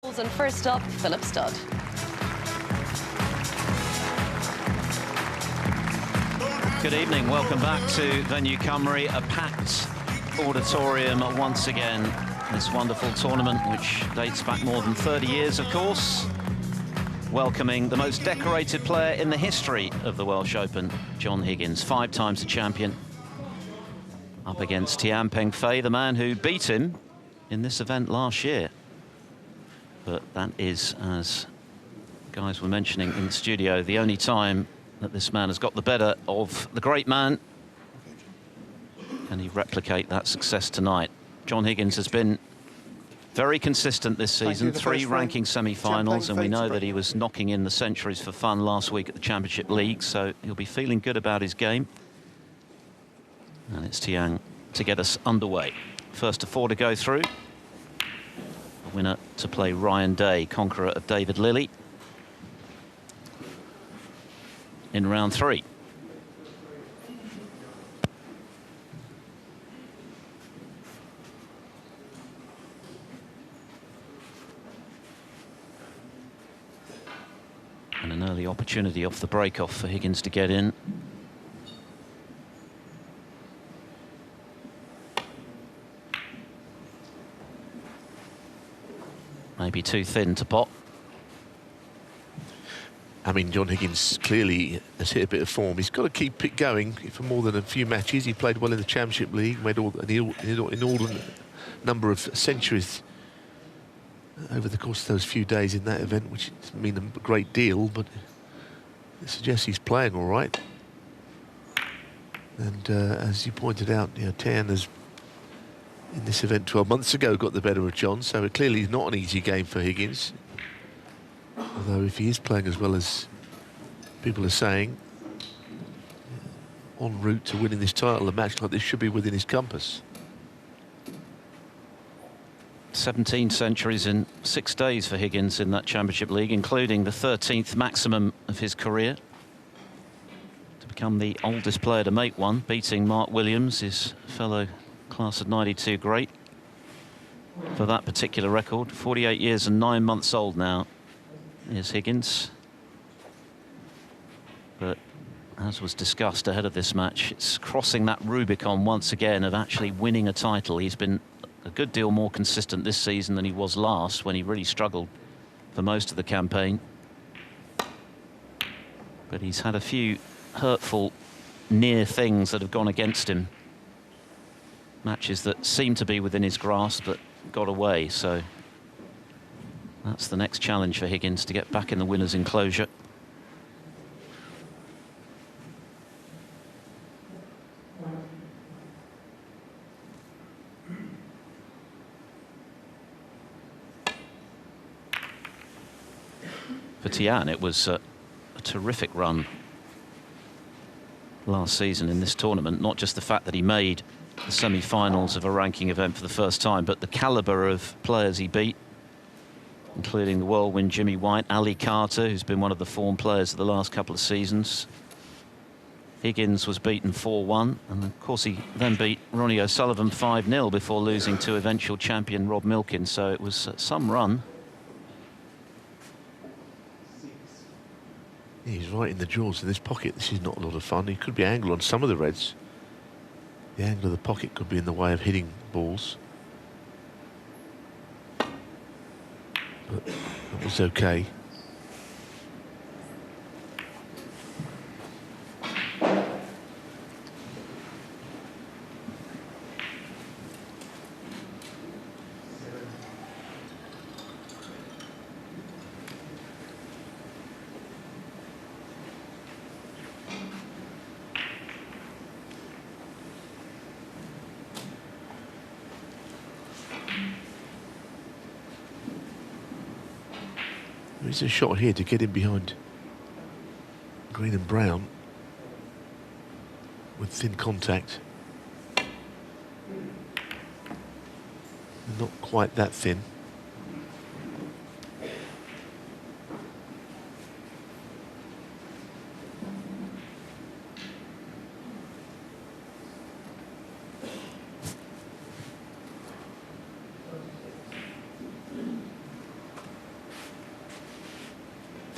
And first up, Philip Studd. Good evening, welcome back to Venue Cymru, a packed auditorium once again. This wonderful tournament, which dates back more than 30 years, of course, welcoming the most decorated player in the history of the Welsh Open, John Higgins, 5 times the champion, up against Tian Pengfei, the man who beat him in this event last year. But that is, as guys were mentioning in the studio, the only time that this man has got the better of the great man. Can he replicate that success tonight? John Higgins has been very consistent this season, 3 ranking semi-finals, and we know that he was knocking in the centuries for fun last week at the Championship League, so he'll be feeling good about his game. And it's Tian to get us underway. First to 4 to go through. Winner to play Ryan Day, conqueror of David Lilley, in round 3. And an early opportunity off the break-off for Higgins to get in. Maybe too thin to pot. I mean, John Higgins clearly has hit a bit of form. He's got to keep it going for more than a few matches. He played well in the Championship League, made an inordinate number of centuries over the course of those few days in that event, which doesn't mean a great deal, but it suggests he's playing all right. And as you pointed out, you know, Tian has, in this event 12 months ago, got the better of John, so it clearly is not an easy game for Higgins. Although if he is playing as well as people are saying, en route to winning this title, a match like this should be within his compass. 17 centuries in 6 days for Higgins in that Championship League, including the 13th maximum of his career. To become the oldest player to make one, beating Mark Williams, his fellow class of 92 great, for that particular record. 48 years and 9 months old now is Higgins. But as was discussed ahead of this match, it's crossing that Rubicon once again of actually winning a title. He's been a good deal more consistent this season than he was last, when he really struggled for most of the campaign. But he's had a few hurtful near things that have gone against him. Matches that seem to be within his grasp but got away, so that's the next challenge for Higgins, to get back in the winner's enclosure. For Tian, it was a terrific run last season in this tournament. Not just the fact that he made the semi-finals of a ranking event for the first time, but the calibre of players he beat, including the whirlwind Jimmy White, Ali Carter, who's been one of the form players of the last couple of seasons. Higgins was beaten 4-1, and of course he then beat Ronnie O'Sullivan 5-0 before losing to eventual champion Rob Milkin, so it was some run. He's right in the jaws of this pocket. This is not a lot of fun. He could be angled on some of the reds. The angle of the pocket could be in the way of hitting balls. But it was okay. There's a shot here to get in behind green and brown with thin contact. Not quite that thin.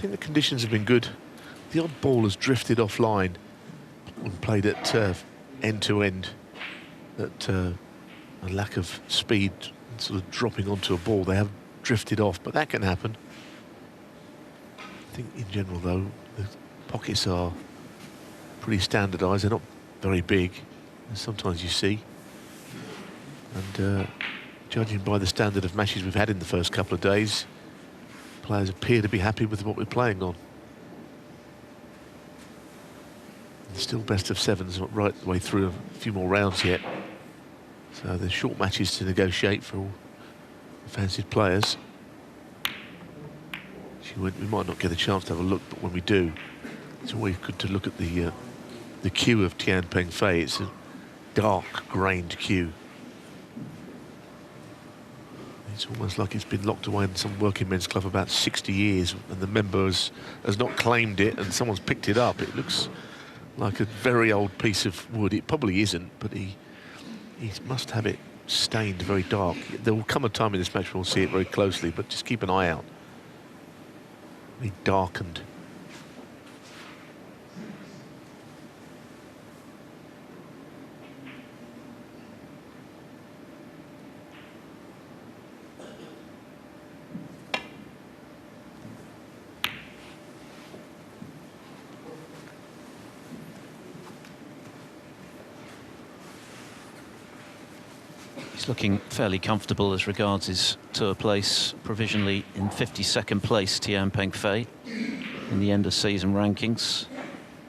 think the conditions have been good. The odd ball has drifted offline and played at end to end. That a lack of speed, sort of dropping onto a ball. They have drifted off, but that can happen. I think in general, though, the pockets are pretty standardised. They're not very big, as sometimes you see. And judging by the standard of matches we've had in the first couple of days, players appear to be happy with what we're playing on. And still best of sevens, not right the way through a few more rounds yet. So there's short matches to negotiate for all the fancied players. We might not get a chance to have a look, but when we do, it's always good to look at the cue of Tian Pengfei. It's a dark, grained cue. It's almost like it's been locked away in some working men's club for about 60 years, and the member has not claimed it, and someone's picked it up. It looks like a very old piece of wood. It probably isn't, but he must have it stained very dark. There will come a time in this match when we'll see it very closely, but just keep an eye out. Very darkened. He's looking fairly comfortable as regards his tour place, provisionally in 52nd place, Tian Pengfei, in the end of season rankings.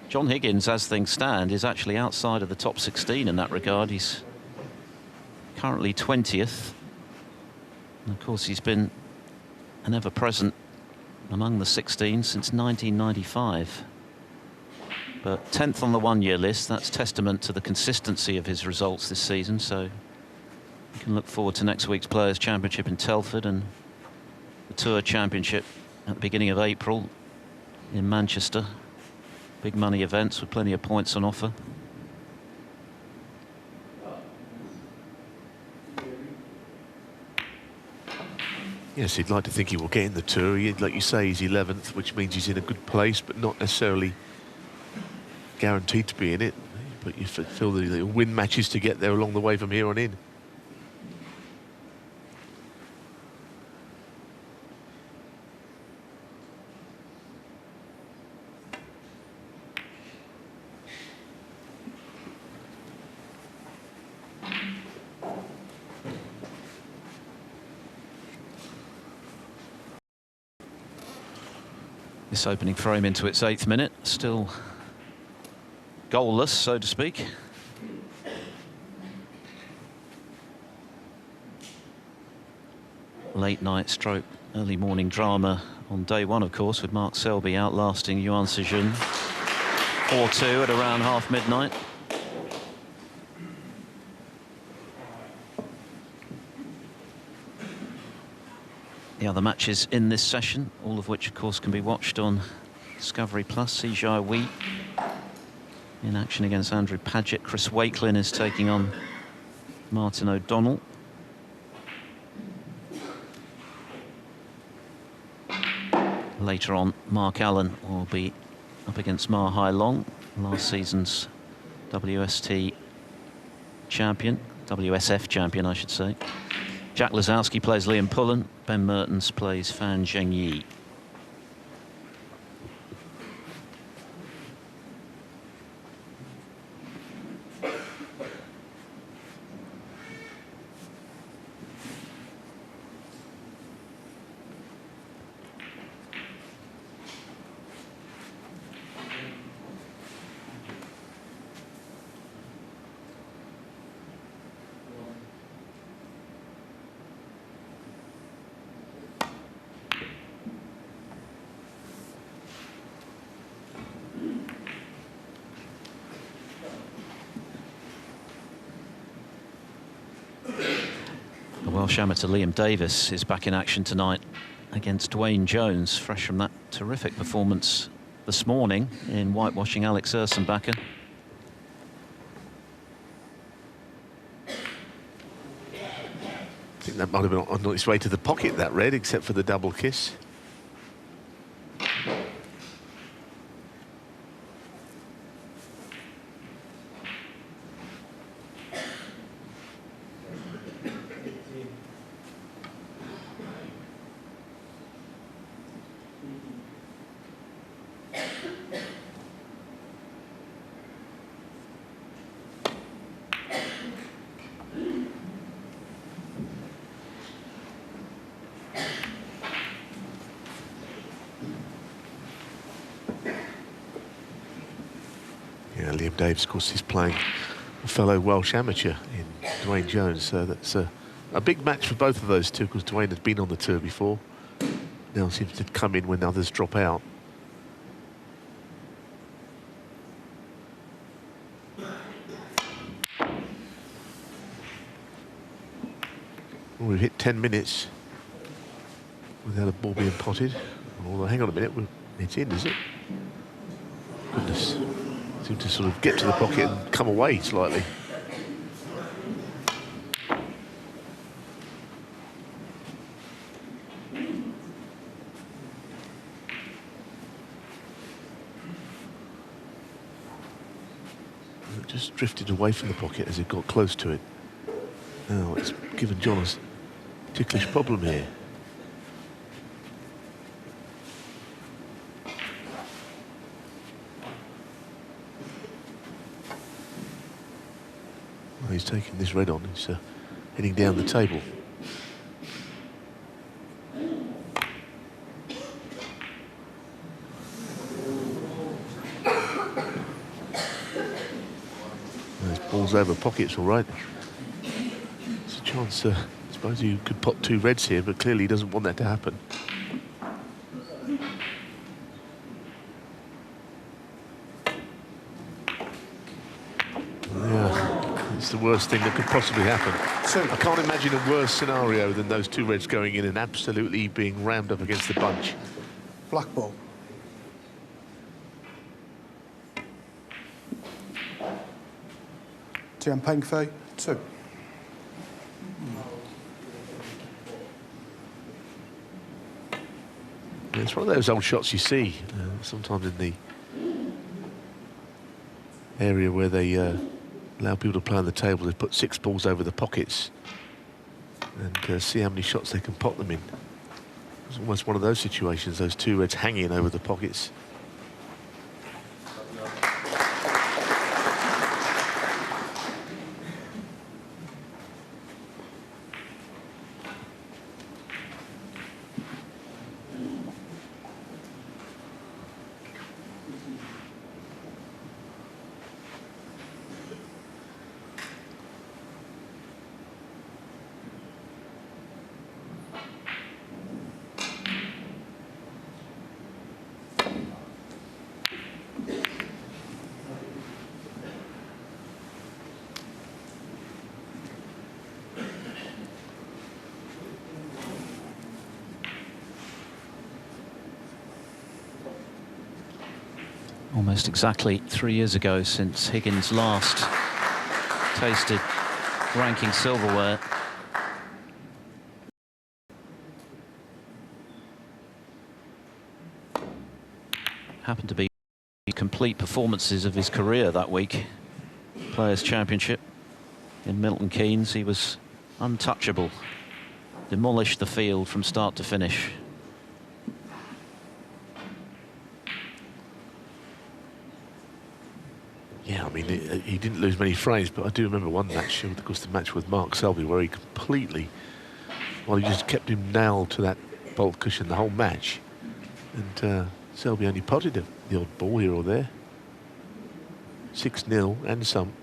John Higgins, as things stand, is actually outside of the top 16 in that regard. He's currently 20th. And of course, he's been an ever-present among the 16 since 1995. But 10th on the one-year list, that's testament to the consistency of his results this season. So you can look forward to next week's Players' Championship in Telford and the Tour Championship at the beginning of April in Manchester. Big money events with plenty of points on offer. Yes, he'd like to think he will get in the Tour. Like you say, he's 11th, which means he's in a good place, but not necessarily guaranteed to be in it. But you feel that he'll win matches to get there along the way from here on in. This opening frame into its 8th minute, still goalless, so to speak. Late night stroke, early morning drama on day one, of course, with Mark Selby outlasting Yuan Sejun 4-2 at around half midnight. The other matches in this session, all of which, of course, can be watched on Discovery Plus. Si Jia Wei in action against Andrew Paget. Chris Wakelin is taking on Martin O'Donnell. Later on, Mark Allen will be up against Ma Hai Long, last season's WST champion, WSF champion, I should say. Jack Lazowski plays Liam Pullen. Ben Mertens plays Fan Zhengyi. Welsh amateur Liam Davis is back in action tonight against Dwayne Jones, fresh from that terrific performance this morning in whitewashing Alex Ursenbacher. I think that might have been on its way to the pocket, that red, except for the double kiss. Liam Davis, of course, he's playing a fellow Welsh amateur in Dwayne Jones, so that's a big match for both of those two, because Dwayne had been on the tour before. Now seems to come in when others drop out. Well, we've hit 10 minutes without a ball being potted. Although, hang on a minute, it's in, is it? Goodness. Seemed to sort of get to the pocket and come away slightly. It just drifted away from the pocket as it got close to it. Now it's given John a ticklish problem here. Well, he's taking this red on. He's heading down the table. There's balls over pockets, all right. It's a chance. I suppose you could pot 2 reds here, but clearly he doesn't want that to happen. It's the worst thing that could possibly happen. So I can't imagine a worse scenario than those 2 reds going in and absolutely being rammed up against the bunch. Black ball. Tian Pengfei, 2. It's one of those old shots you see sometimes in the area where they allow people to play on the table. They put 6 balls over the pockets and see how many shots they can pot them in. It's almost one of those situations, those 2 reds hanging over the pockets. Almost exactly 3 years ago since Higgins last tasted ranking silverware. Happened to be complete performances of his career that week. Players' Championship in Milton Keynes. He was untouchable. Demolished the field from start to finish. Yeah, I mean, he didn't lose many frames, but I do remember one match, of course, the match with Mark Selby, where he completely, well, he just kept him nailed to that bolt cushion the whole match. And Selby only potted the odd ball here or there. 6-0 and some.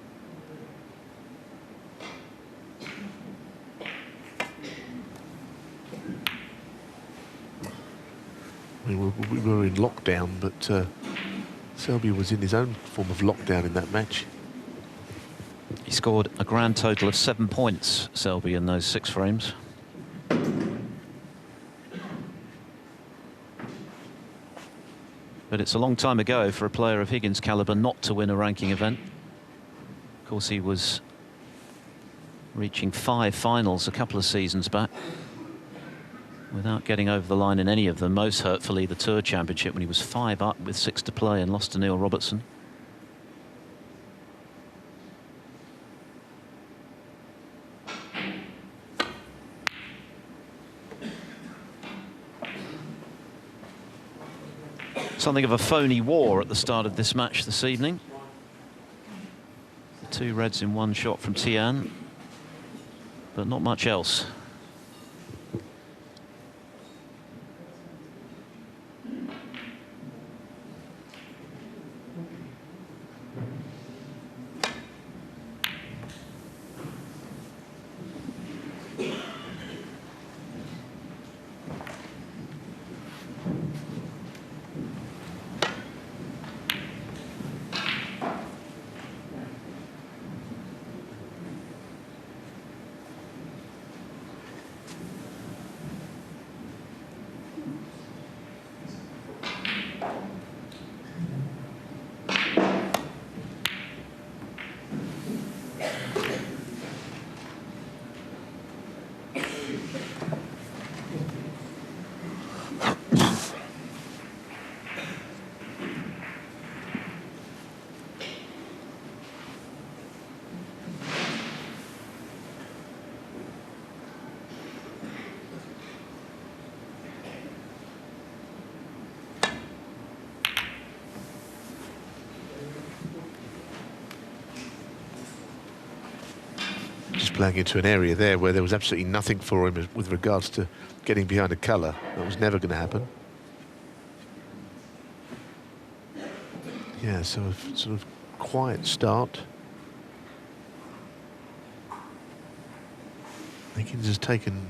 I mean, we were in lockdown, but Selby was in his own form of lockdown in that match. He scored a grand total of 7 points, Selby, in those 6 frames. But it's a long time ago for a player of Higgins' calibre not to win a ranking event. Of course, he was reaching 5 finals a couple of seasons back without getting over the line in any of them. Most hurtfully, the Tour Championship, when he was 5 up with 6 to play and lost to Neil Robertson. Something of a phony war at the start of this match this evening. The 2 reds in 1 shot from Tian, but not much else. playing into an area there where there was absolutely nothing for him with regards to getting behind a colour. That was never going to happen. Yeah, so a sort of quiet start. Higgins has taken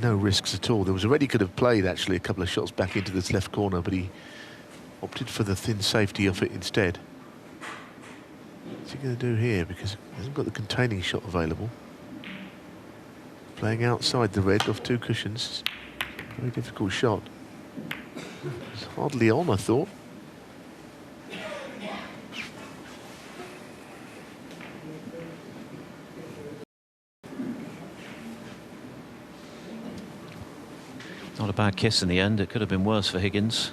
no risks at all. There was already could have played actually a couple of shots back into this left corner, but he opted for the thin safety of it instead. What's he going to do here? Because he hasn't got the containing shot available. Playing outside the red off 2 cushions. Very difficult shot. It's hardly on, I thought. Not a bad kiss in the end. It could have been worse for Higgins.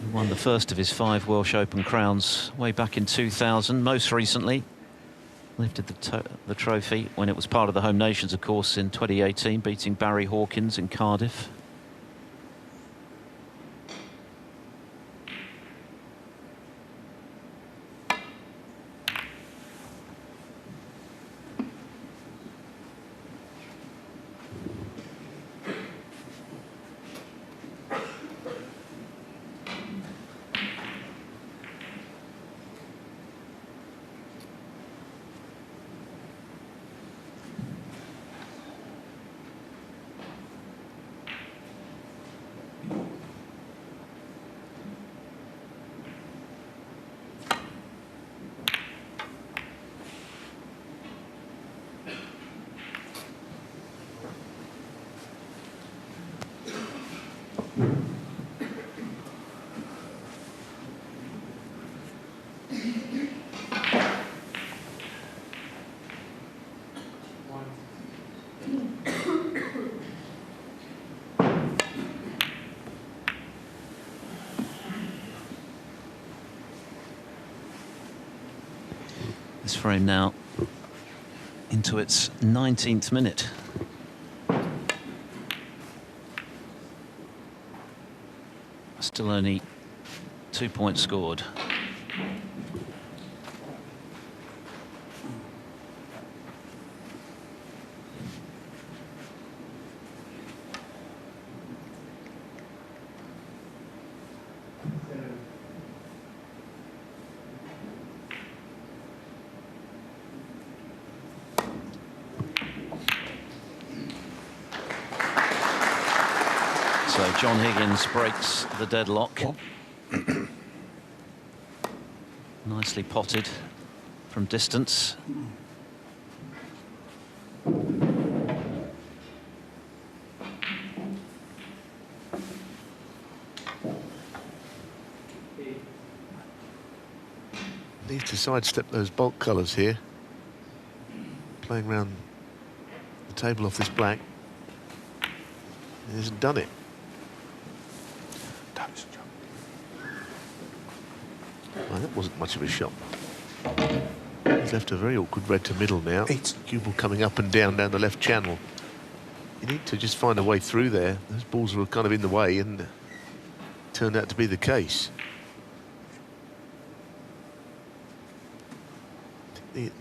He won the first of his 5 Welsh Open crowns way back in 2000. Most recently, lifted the trophy when it was part of the Home Nations, of course, in 2018, beating Barry Hawkins in Cardiff. This frame now into its 19th minute. Still only 2 points scored. So John Higgins breaks the deadlock. Nicely potted from distance. Needs to sidestep those bulk colours here. Playing around the table off this black. He hasn't done it. Well, that wasn't much of a shot. He's left a very awkward red to middle now. Cue ball coming up and down the left channel. You need to just find a way through there. Those balls were kind of in the way and turned out to be the case. If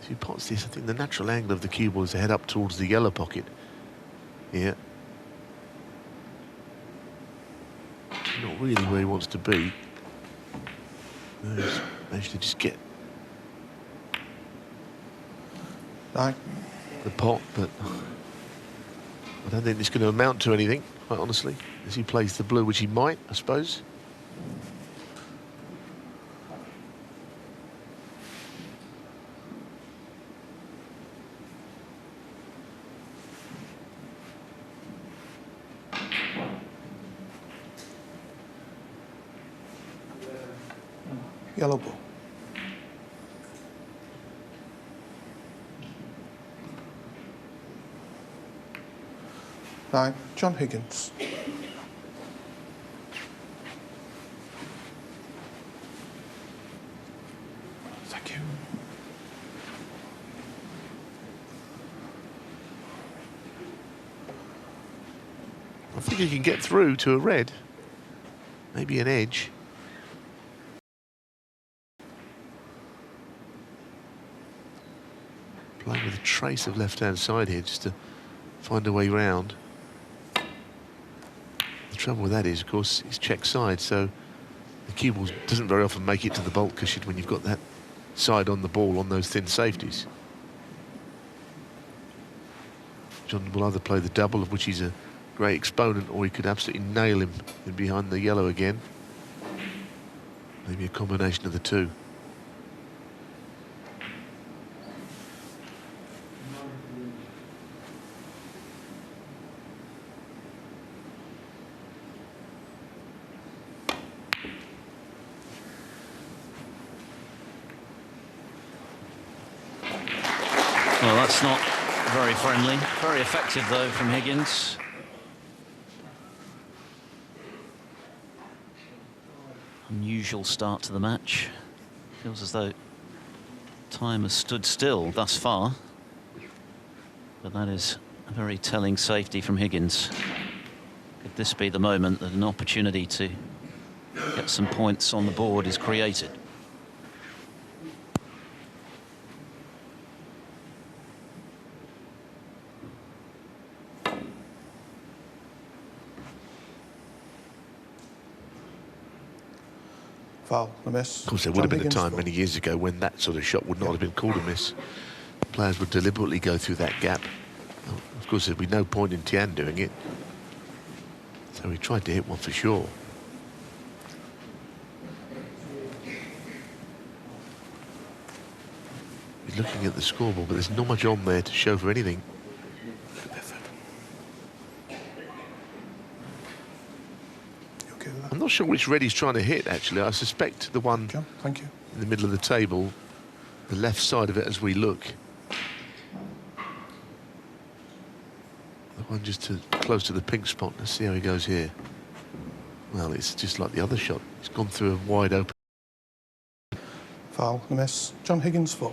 you pots this, I think the natural angle of the cue ball is to head up towards the yellow pocket. Yeah. Not really where he wants to be. He's managed to just get the pot, but I don't think it's going to amount to anything, quite honestly, as he plays the blue, which he might, I suppose. Yellow ball. Nine, John Higgins. Thank you. I think he can get through to a red, maybe an edge. Playing with a trace of left-hand side here just to find a way round. The trouble with that is, of course, it's check side, so the cue ball doesn't very often make it to the baulk cushion when you've got that side on the ball on those thin safeties. John will either play the double, of which he's a great exponent, or he could absolutely nail him in behind the yellow again. Maybe a combination of the two. Well, that's not very friendly. Very effective, though, from Higgins. Unusual start to the match. Feels as though time has stood still thus far. But that is a very telling safety from Higgins. Could this be the moment that an opportunity to get some points on the board is created? Foul, a miss. Of course, there would have been a time many years ago when that sort of shot would not have been called a miss. Players would deliberately go through that gap. Well, of course, there'd be no point in Tian doing it. So he tried to hit one for sure. He's looking at the scoreboard, but there's not much on there to show for anything. I'm not sure which red he's trying to hit, actually. I suspect the one Thank you. in the middle of the table, the left side of it as we look. The one just close to the pink spot. Let's see how he goes here. Well, it's just like the other shot. It's gone through a wide open. Foul, a miss. John Higgins, 4.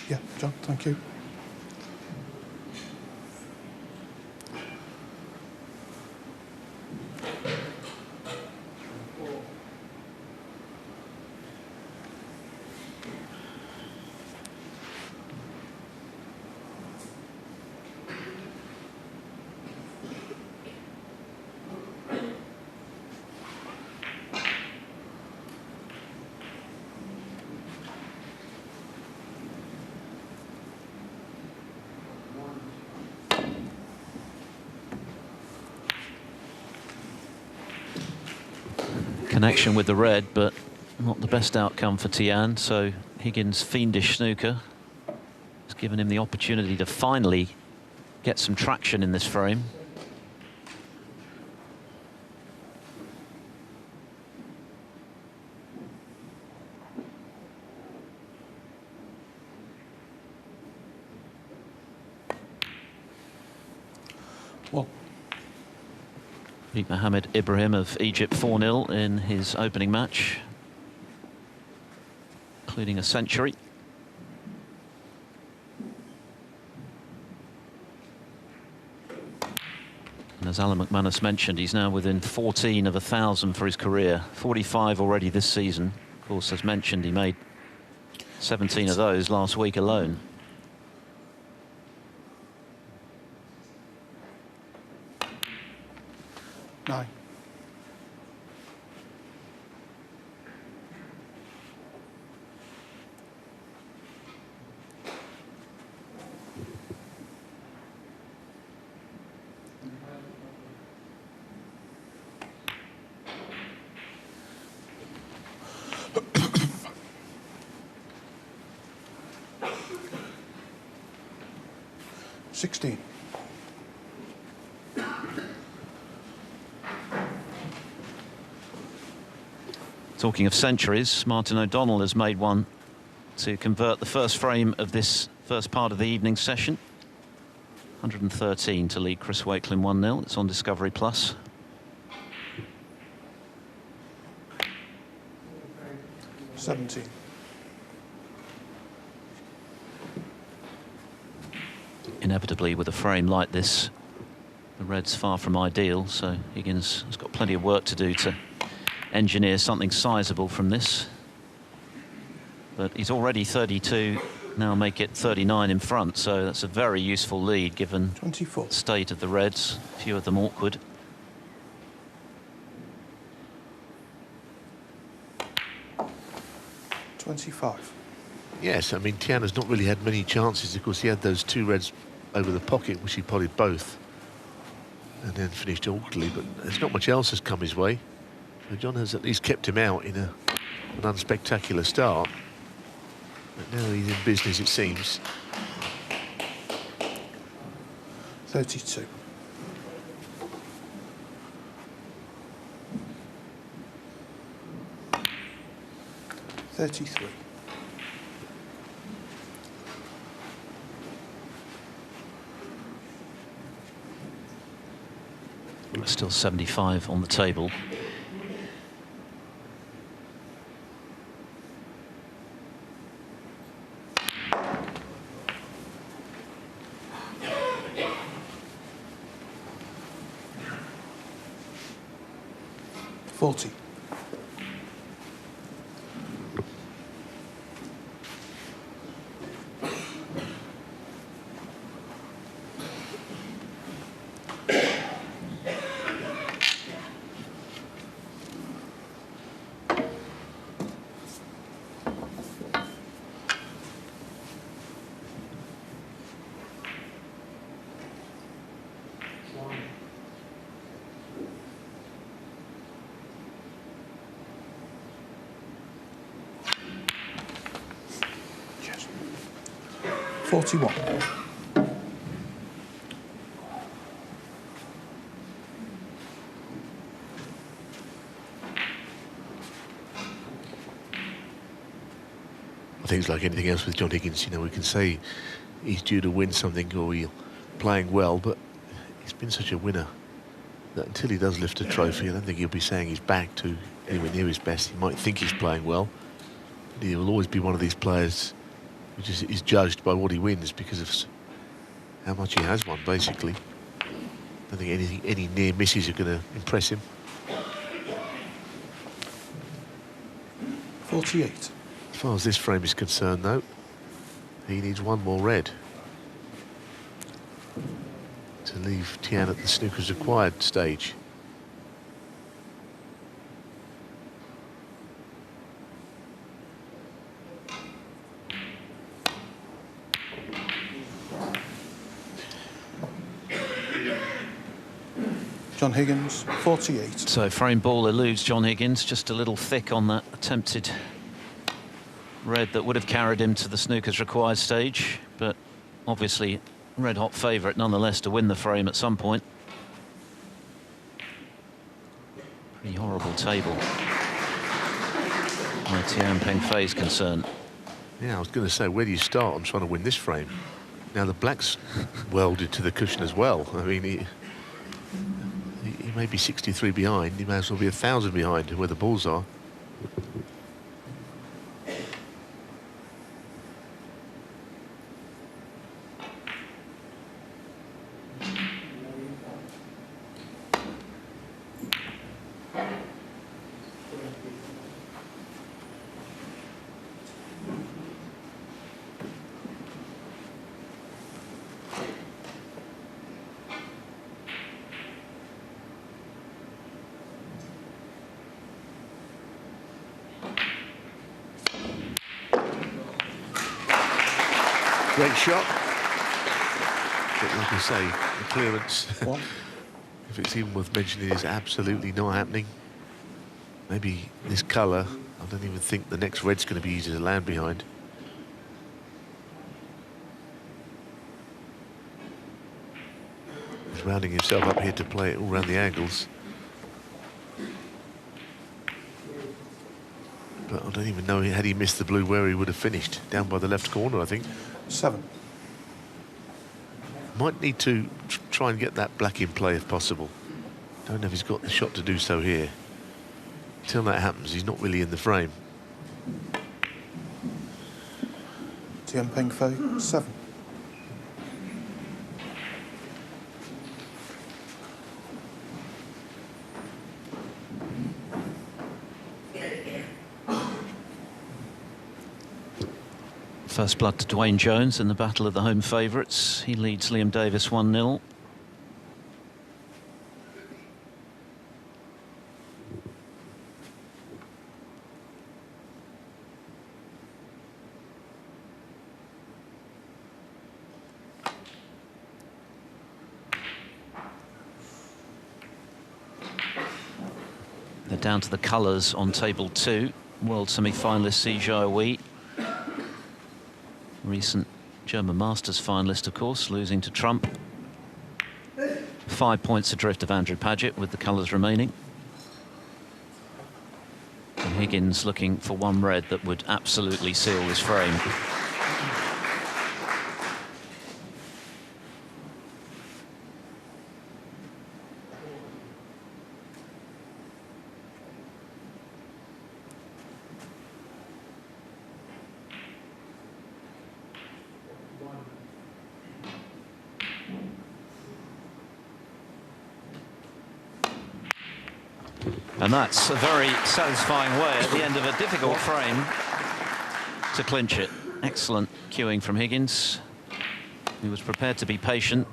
Yeah, John, thank you. Connection with the red, but not the best outcome for Tian. So Higgins' fiendish snooker has given him the opportunity to finally get some traction in this frame. Well, Beat Mohammed Ibrahim of Egypt 4-0 in his opening match, including a century. And as Alan McManus mentioned, he's now within 14 of 1,000 for his career, 45 already this season. Of course, as mentioned, he made 17 of those last week alone. Nine. $16. Talking of centuries, Martin O'Donnell has made one to convert the first frame of this first part of the evening session. 113 to lead Chris Wakelin 1-0. It's on Discovery Plus. 17. Inevitably, with a frame like this, the red's far from ideal, so Higgins has got plenty of work to do to engineer something sizable from this. But he's already 32, now make it 39 in front, so that's a very useful lead given 24. the state of the reds, a few of them awkward. Yes, I mean, Tian has not really had many chances. Of course, he had those two reds over the pocket, which he potted both, and then finished awkwardly, but there's not much else has come his way. So John has at least kept him out in an unspectacular start. But now he's in business, it seems. 32. Still 75 on the table. Yes. 41. I think it's like anything else with John Higgins. You know, we can say he's due to win something or he's playing well, but he's been such a winner that until he does lift a trophy, I don't think he'll be saying he's back to anywhere near his best. He might think he's playing well, but he will always be one of these players who just is judged by what he wins because of how much he has won, basically. I don't think any near misses are going to impress him. 48. As far as this frame is concerned, though, he needs one more red to leave Tian at the snooker's required stage. John Higgins, 48. So frame ball eludes John Higgins, just a little thick on that attempted red that would have carried him to the snooker's required stage, but obviously red-hot favourite nonetheless to win the frame at some point. Pretty horrible table where Tian Pengfei is concerned. Yeah, I was going to say, where do you start on trying to win this frame? Now the black's welded to the cushion as well. I mean, he may be 63 behind, he may as well be 1,000 behind where the balls are. Great shot. But like I say, the clearance, if it's even worth mentioning, is absolutely not happening. Maybe this colour, I don't even think the next red's going to be easy to land behind. He's rounding himself up here to play it all around the angles. But I don't even know, had he missed the blue, where he would have finished. Down by the left corner, I think. 7. Might need to try and get that black in play if possible. Don't know if he's got the shot to do so here. Until that happens, he's not really in the frame. Tian Pengfei, 7. First blood to Dwayne Jones in the battle of the home favourites. He leads Liam Davis 1-0. They're down to the colours on table 2. World semi-finalist Si Jiahui. Recent German Masters finalist, of course, losing to Trump. 5 points adrift of Andrew Paget with the colours remaining. And Higgins looking for one red that would absolutely seal this frame. And that's a very satisfying way at the end of a difficult frame to clinch it. Excellent cueing from Higgins. He was prepared to be patient.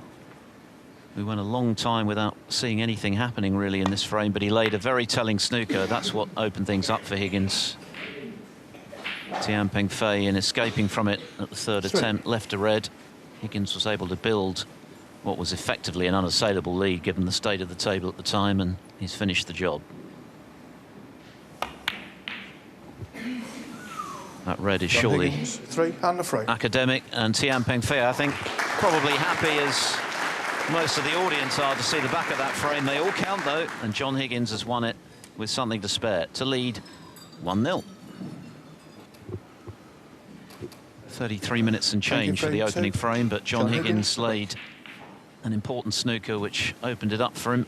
We went a long time without seeing anything happening really in this frame, but he laid a very telling snooker. That's what opened things up for Higgins. Tian Pengfei, in escaping from it at the third attempt, left a red. Higgins was able to build what was effectively an unassailable lead given the state of the table at the time, and he's finished the job. That red is surely Higgins, 3 and the frame. academic, and Tian Pengfei, I think, probably happy as most of the audience are to see the back of that frame. They all count, though, and John Higgins has won it with something to spare to lead 1-0. 33 minutes and change for the opening frame, but John Higgins laid an important snooker which opened it up for him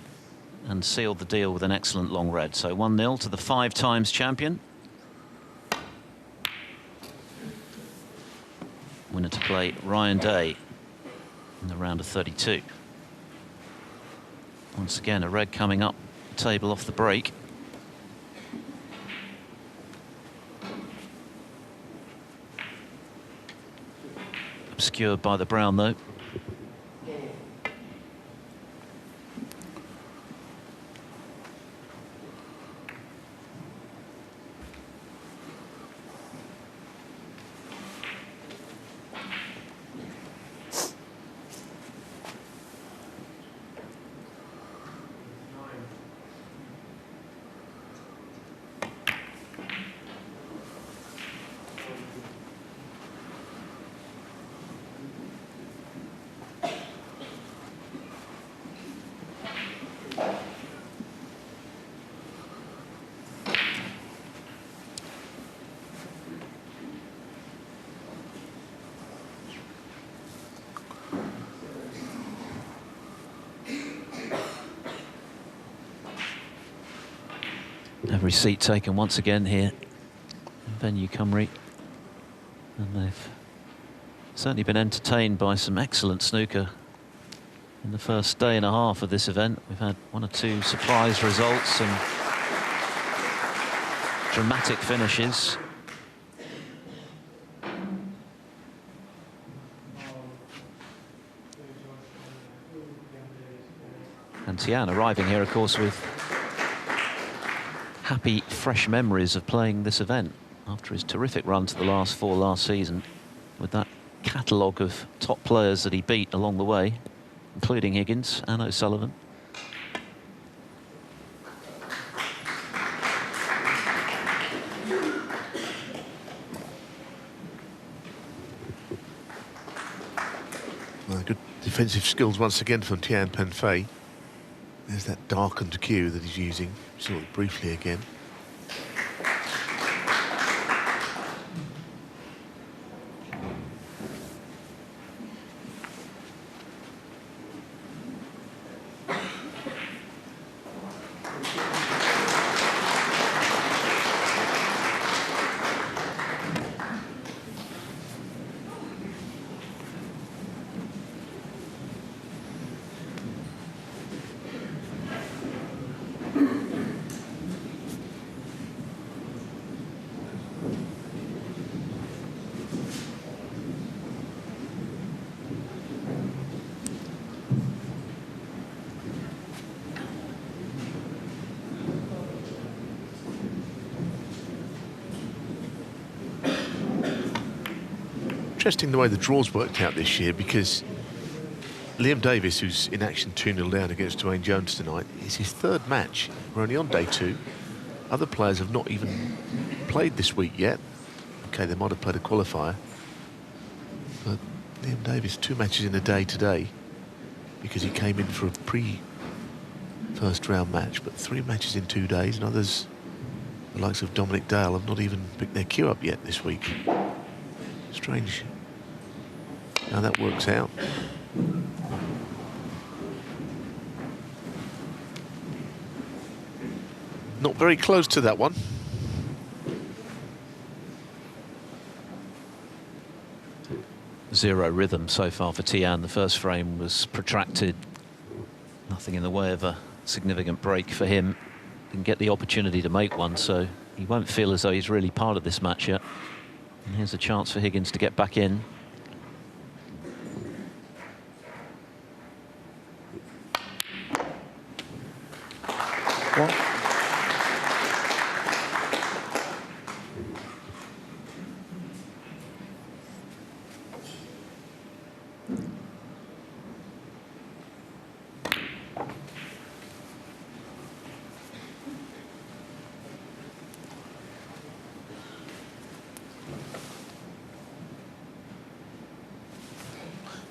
and sealed the deal with an excellent long red. So 1-0 to the 5 times champion. Winner to play Ryan Day in the round of 32. Once again, a red coming up the table off the break. Obscured by the brown, though. Every seat taken once again here in venue Cymru, and they've certainly been entertained by some excellent snooker in the first day and a half of this event. We've had 1 or 2 surprise results and dramatic finishes. And Tian arriving here, of course, with happy, fresh memories of playing this event after his terrific run to the last 4 last season, with that catalogue of top players that he beat along the way, including Higgins and O'Sullivan. Well, good defensive skills once again from Tian Pengfei. There's that darkened cue that he's using. Saw it briefly again. interesting the way the draws worked out this year, because Liam Davis, who's in action 2-0 down against Dwayne Jones tonight, is his third match. We're only on day 2. Other players have not even played this week yet. Okay, they might have played a qualifier. But Liam Davis, 2 matches in a day today, because he came in for a pre-first round match, but 3 matches in 2 days, and others, the likes of Dominic Dale, have not even picked their queue up yet this week. Strange how that works out. Not very close to that one. Zero rhythm so far for Tian. The first frame was protracted. Nothing in the way of a significant break for him. Didn't get the opportunity to make one, so he won't feel as though he's really part of this match yet. And here's a chance for Higgins to get back in. One.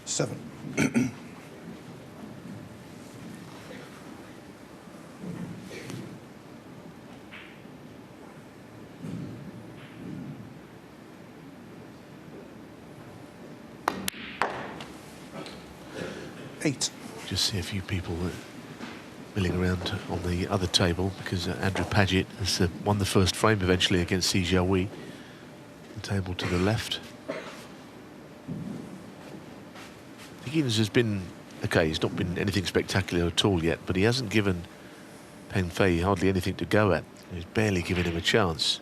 Seven. 8. Just see a few people milling around on the other table, because Andrew Paget has won the first frame eventually against Si Jiahui. The table to the left. Higgins has been, okay, he's not been anything spectacular at all yet, but he hasn't given Pengfei hardly anything to go at. He's barely given him a chance.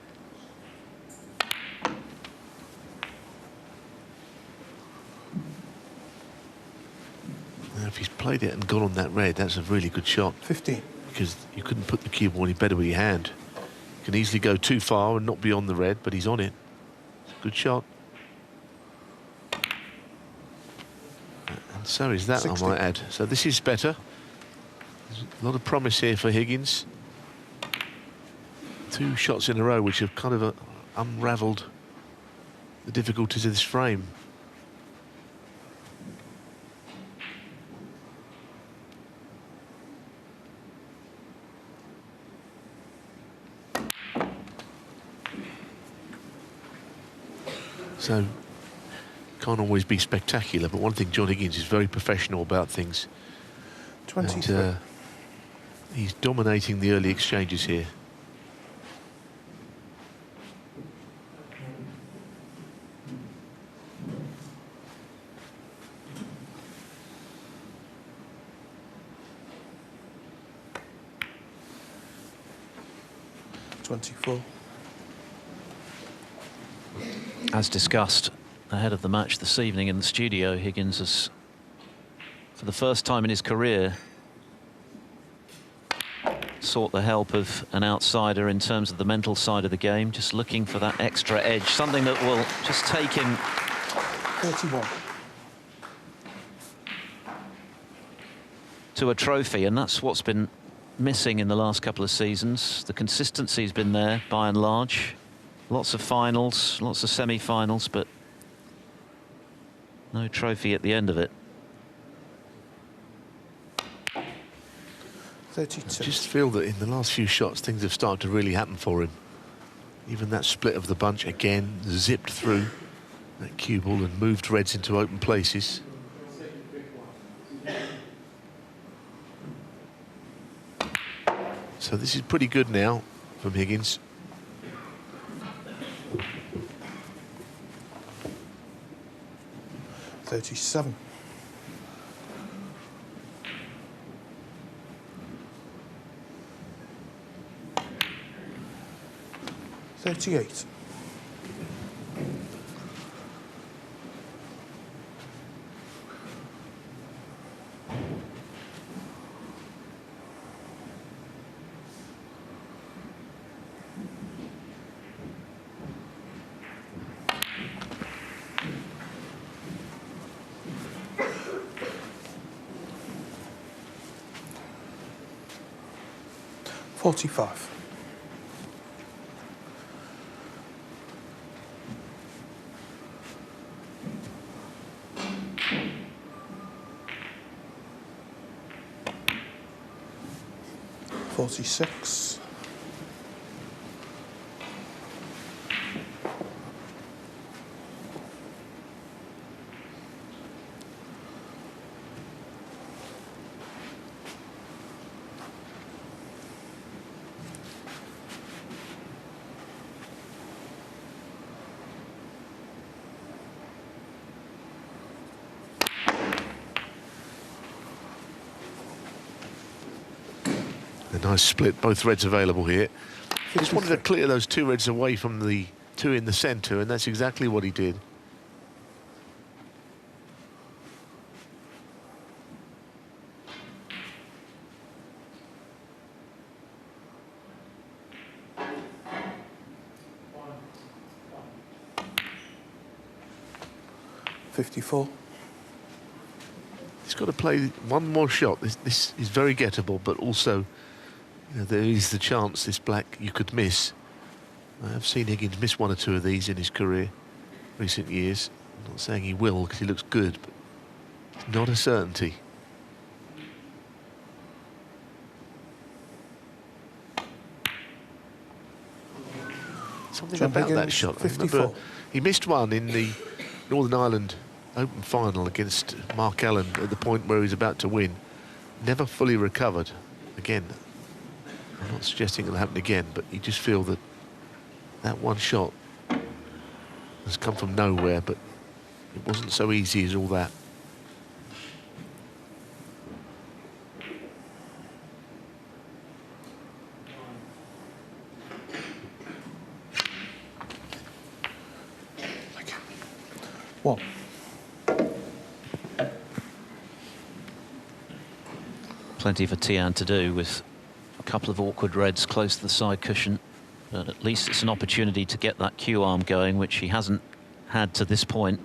Now, if he's played it and gone on that red, that's a really good shot. 15. Because you couldn't put the cue ball any better with your hand. You can easily go too far and not be on the red, but he's on it. It's a good shot. And so is that, 60. I might add. So this is better. There's a lot of promise here for Higgins. 2 shots in a row which have kind of unravelled the difficulties of this frame. So, can't always be spectacular, but one thing, John Higgins is very professional about things. 23. And, he's dominating the early exchanges here. As discussed ahead of the match this evening in the studio, Higgins has, for the first time in his career, sought the help of an outsider in terms of the mental side of the game, just looking for that extra edge, something that will just take him 31. to a trophy, and that's what's been missing in the last couple of seasons. The consistency's been there by and large. Lots of finals, lots of semi-finals, but no trophy at the end of it. 32. I just feel that in the last few shots things have started to really happen for him. Even that split of the bunch again, zipped through that cue ball and moved reds into open places. So this is pretty good now from Higgins. $37. 38. 45. $46. A nice split, both reds available here. Just wanted to clear those two reds away from the two in the centre, and that's exactly what he did. $54. He's got to play one more shot. This is very gettable, but also, you know, there is the chance this black you could miss. I've seen Higgins miss one or two of these in his career, recent years. I'm not saying he will because he looks good, but it's not a certainty. Something John about that Higgins, shot. I 54. remember he missed one in the Northern Ireland Open final against Mark Allen at the point where he was about to win. Never fully recovered. Again, I'm not suggesting it'll happen again, but you just feel that that one shot has come from nowhere, but it wasn't so easy as all that. One. Plenty for Tian to do with a couple of awkward reds close to the side cushion. But at least it's an opportunity to get that cue arm going, which he hasn't had to this point.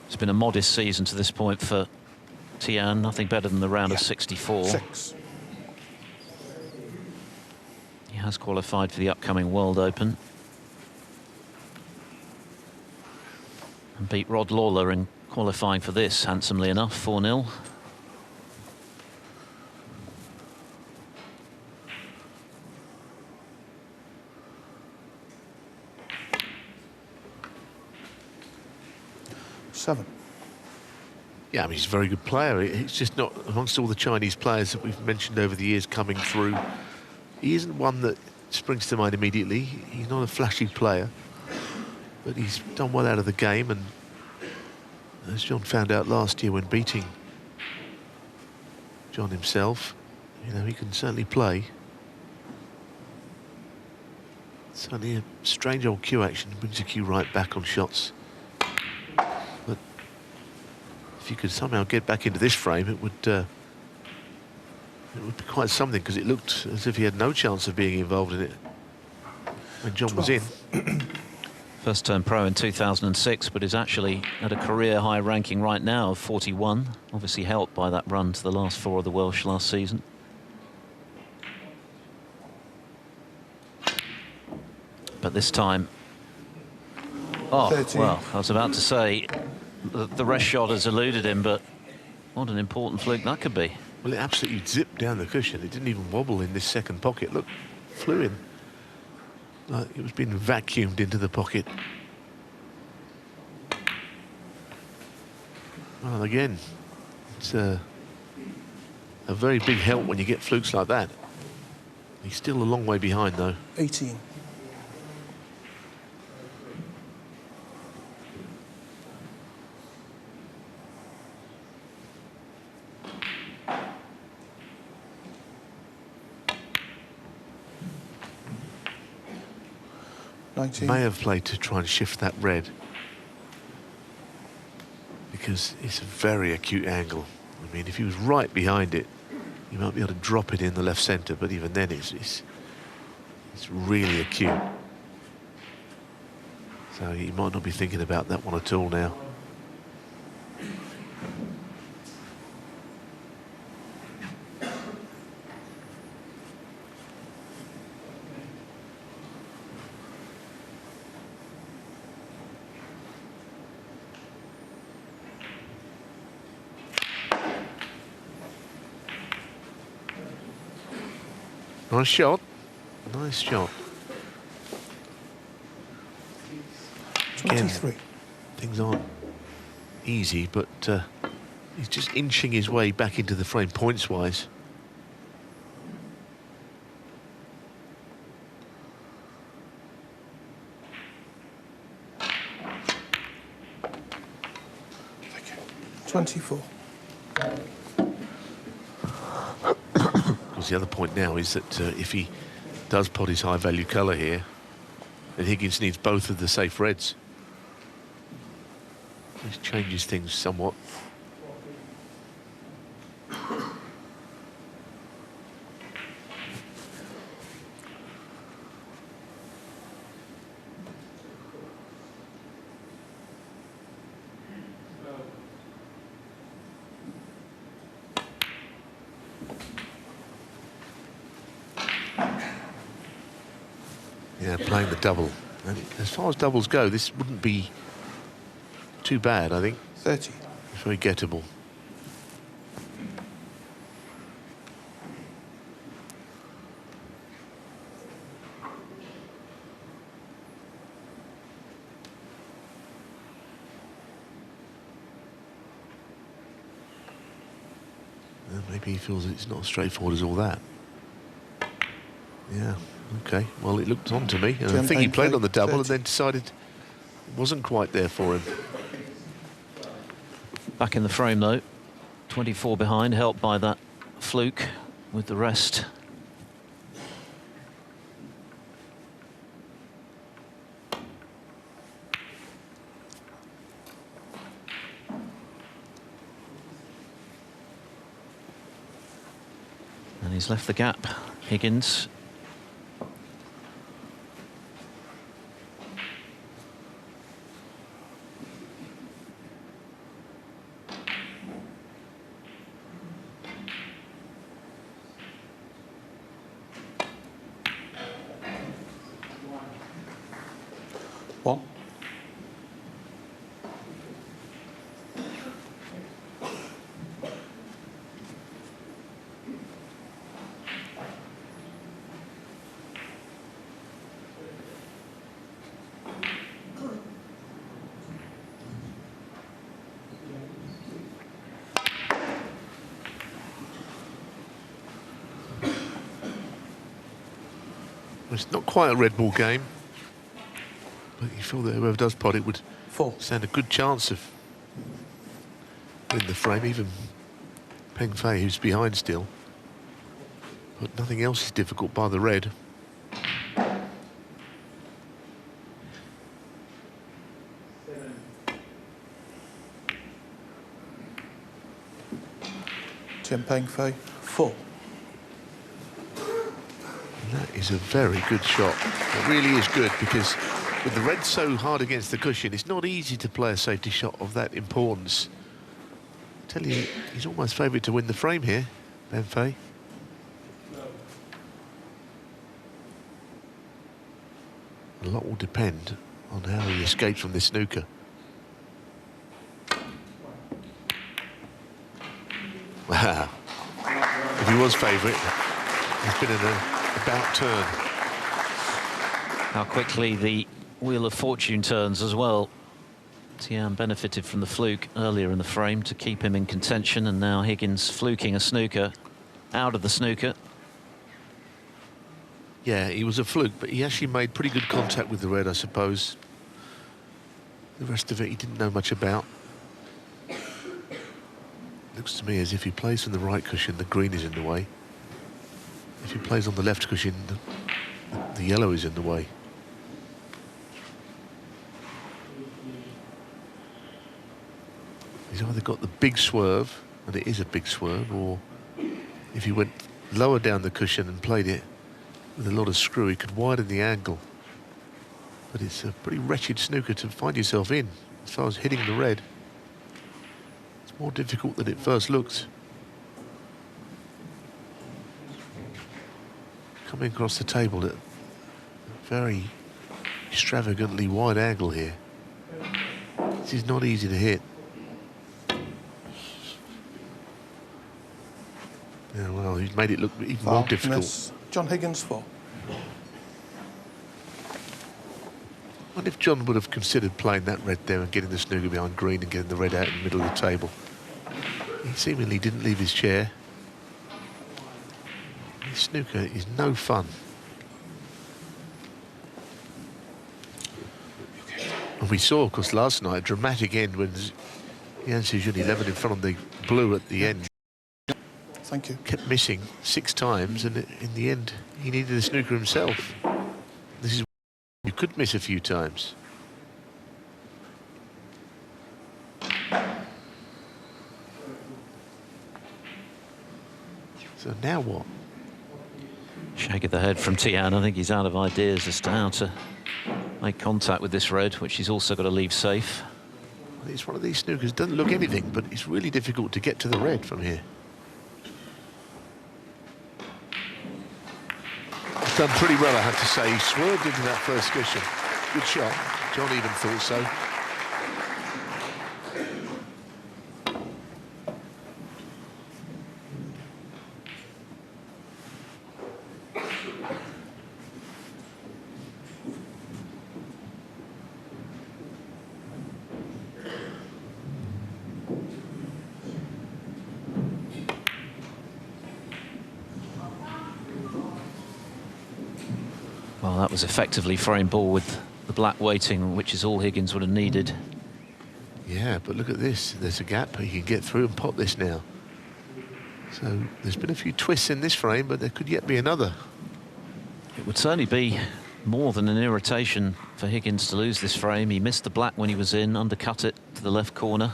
It's been a modest season to this point for Tian, nothing better than the round of 64. 6. He has qualified for the upcoming World Open and beat Rod Lawler in qualifying for this handsomely enough, 4-0. Seven. Yeah, I mean, he's a very good player. He's just not, amongst all the Chinese players that we've mentioned over the years coming through, he isn't one that springs to mind immediately. He's not a flashy player, but he's done well out of the game, and as John found out last year when beating John himself, you know, he can certainly play. Certainly a strange old cue action, brings the cue right back on shots. But if you could somehow get back into this frame, it would be quite something, because it looked as if he had no chance of being involved in it when John 12. was in. First turn pro in 2006, but is actually at a career high ranking right now of 41. Obviously helped by that run to the last 4 of the Welsh last season. But this time, oh, 13. well, I was about to say the rest shot has eluded him, but what an important fluke that could be. Well, it absolutely zipped down the cushion. It didn't even wobble in this second pocket. Look, flew in. Like it was being vacuumed into the pocket. Well, again, it's a very big help when you get flukes like that. He's still a long way behind, though. 18. May have played to try and shift that red, because it's a very acute angle. I mean, if he was right behind it, you might be able to drop it in the left centre, but even then it's really acute. So he might not be thinking about that one at all now. Nice shot. Nice shot. 23. Again, things aren't easy, but he's just inching his way back into the frame points-wise. Okay. 24. The other point now is that if he does pot his high-value colour here, then Higgins needs both of the safe reds. This changes things somewhat. Yeah, playing the double. And as far as doubles go, this wouldn't be too bad, I think. 30. It's very gettable. And maybe he feels it's not as straightforward as all that. Yeah, okay. Well, it looked on to me. And I think he played on the double 30. and then decided it wasn't quite there for him. Back in the frame, though. 24 behind, helped by that fluke with the rest. And he's left the gap, Higgins. One. It's not quite a red ball game, but you feel that whoever does pot it would 4. stand a good chance of winning the frame, even Pengfei, who's behind still. But nothing else is difficult by the red. Tian Pengfei, 4. And that is a very good shot. It really is good, because with the red so hard against the cushion, it's not easy to play a safety shot of that importance. I tell you, he's almost favourite to win the frame here, Pengfei. A lot will depend on how he escapes from this snooker. Wow. If he was favourite, he's been in a about turn. How quickly the wheel of fortune turns as well. Tian benefited from the fluke earlier in the frame to keep him in contention, and now Higgins fluking a snooker out of the snooker. Yeah, he was a fluke, but he actually made pretty good contact with the red, I suppose. The rest of it he didn't know much about. Looks to me as if he plays from the right cushion, the green is in the way. If he plays on the left cushion, the yellow is in the way. He's either got the big swerve, and it is a big swerve, or if he went lower down the cushion and played it with a lot of screw, he could widen the angle. But it's a pretty wretched snooker to find yourself in as far as hitting the red. It's more difficult than it first looks. Coming across the table at a very extravagantly wide angle here. This is not easy to hit. Yeah, well, he's made it look even more difficult. Miss. John Higgins 4. What if John would have considered playing that red there and getting the snooker behind green and getting the red out in the middle of the table? He seemingly didn't leave his chair. This snooker is no fun. And we saw, of course, last night a dramatic end when Tian 11 in front of the blue at the end. Thank you. Kept missing 6 times, and in the end, he needed the snooker himself. This is you could miss a few times. So now what? Shake of the head from Tian. I think he's out of ideas as to how to make contact with this red, which he's also got to leave safe. It's one of these snookers, doesn't look anything, but it's really difficult to get to the red from here. He's done pretty well, I have to say. He swerved into that first cushion. Good shot. John even thought so. Well, that was effectively frame ball with the black waiting, which is all Higgins would have needed. Yeah, but look at this. There's a gap. He can get through and pot this now. So there's been a few twists in this frame, but there could yet be another. It would certainly be more than an irritation for Higgins to lose this frame. He missed the black when he was in, undercut it to the left corner.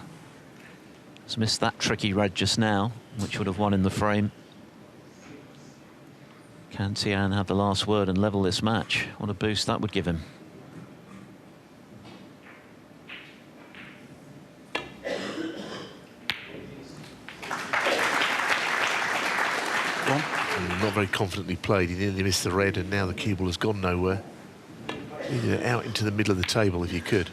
He's missed that tricky red just now, which would have won in the frame. Can Tian have the last word and level this match? What a boost that would give him. Not very confidently played. He nearly missed the red, and now the cue ball has gone nowhere. Needed it out into the middle of the table if you could.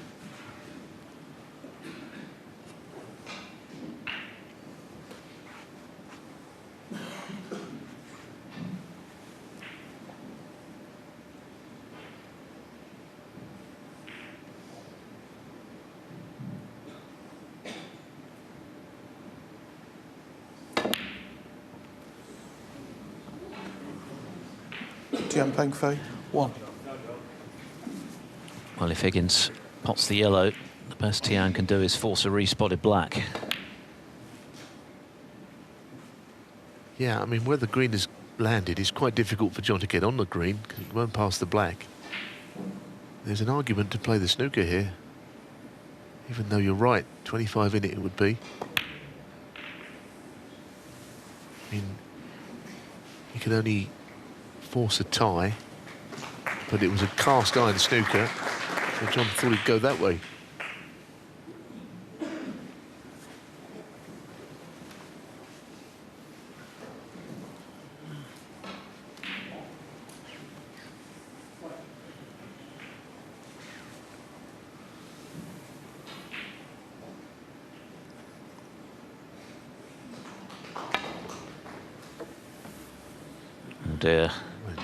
Tian Pengfei 1. Well, if Higgins pots the yellow, the best Tian can do is force a respotted black. Yeah, I mean, where the green has landed, it's quite difficult for John to get on the green because it won't pass the black. There's an argument to play the snooker here, even though you're right, 25 in it would be. I mean, you can only force a tie, but it was a cast iron snooker, so John thought he'd go that way. Oh dear.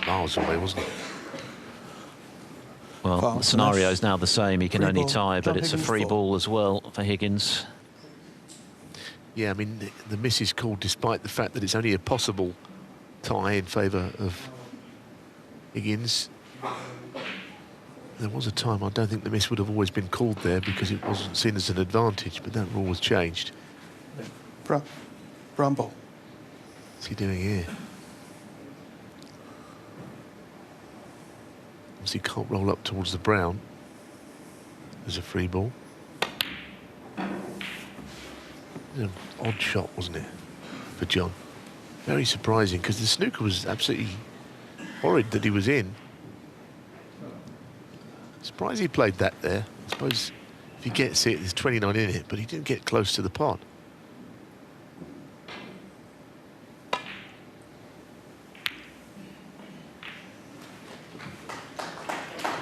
Miles away, wasn't it? Well, the scenario is now the same. He can only tie, but it's a free ball as well for Higgins. Yeah, I mean, the miss is called despite the fact that it's only a possible tie in favour of Higgins. There was a time I don't think the miss would have always been called there because it wasn't seen as an advantage, but that rule was changed. Brown ball. What's he doing here? He can't roll up towards the brown. There's a free ball. It was an odd shot, wasn't it, for John? Very surprising, because the snooker was absolutely horrid that he was in. Surprised he played that there. I suppose if he gets it, there's 29 in it, but he didn't get close to the pot.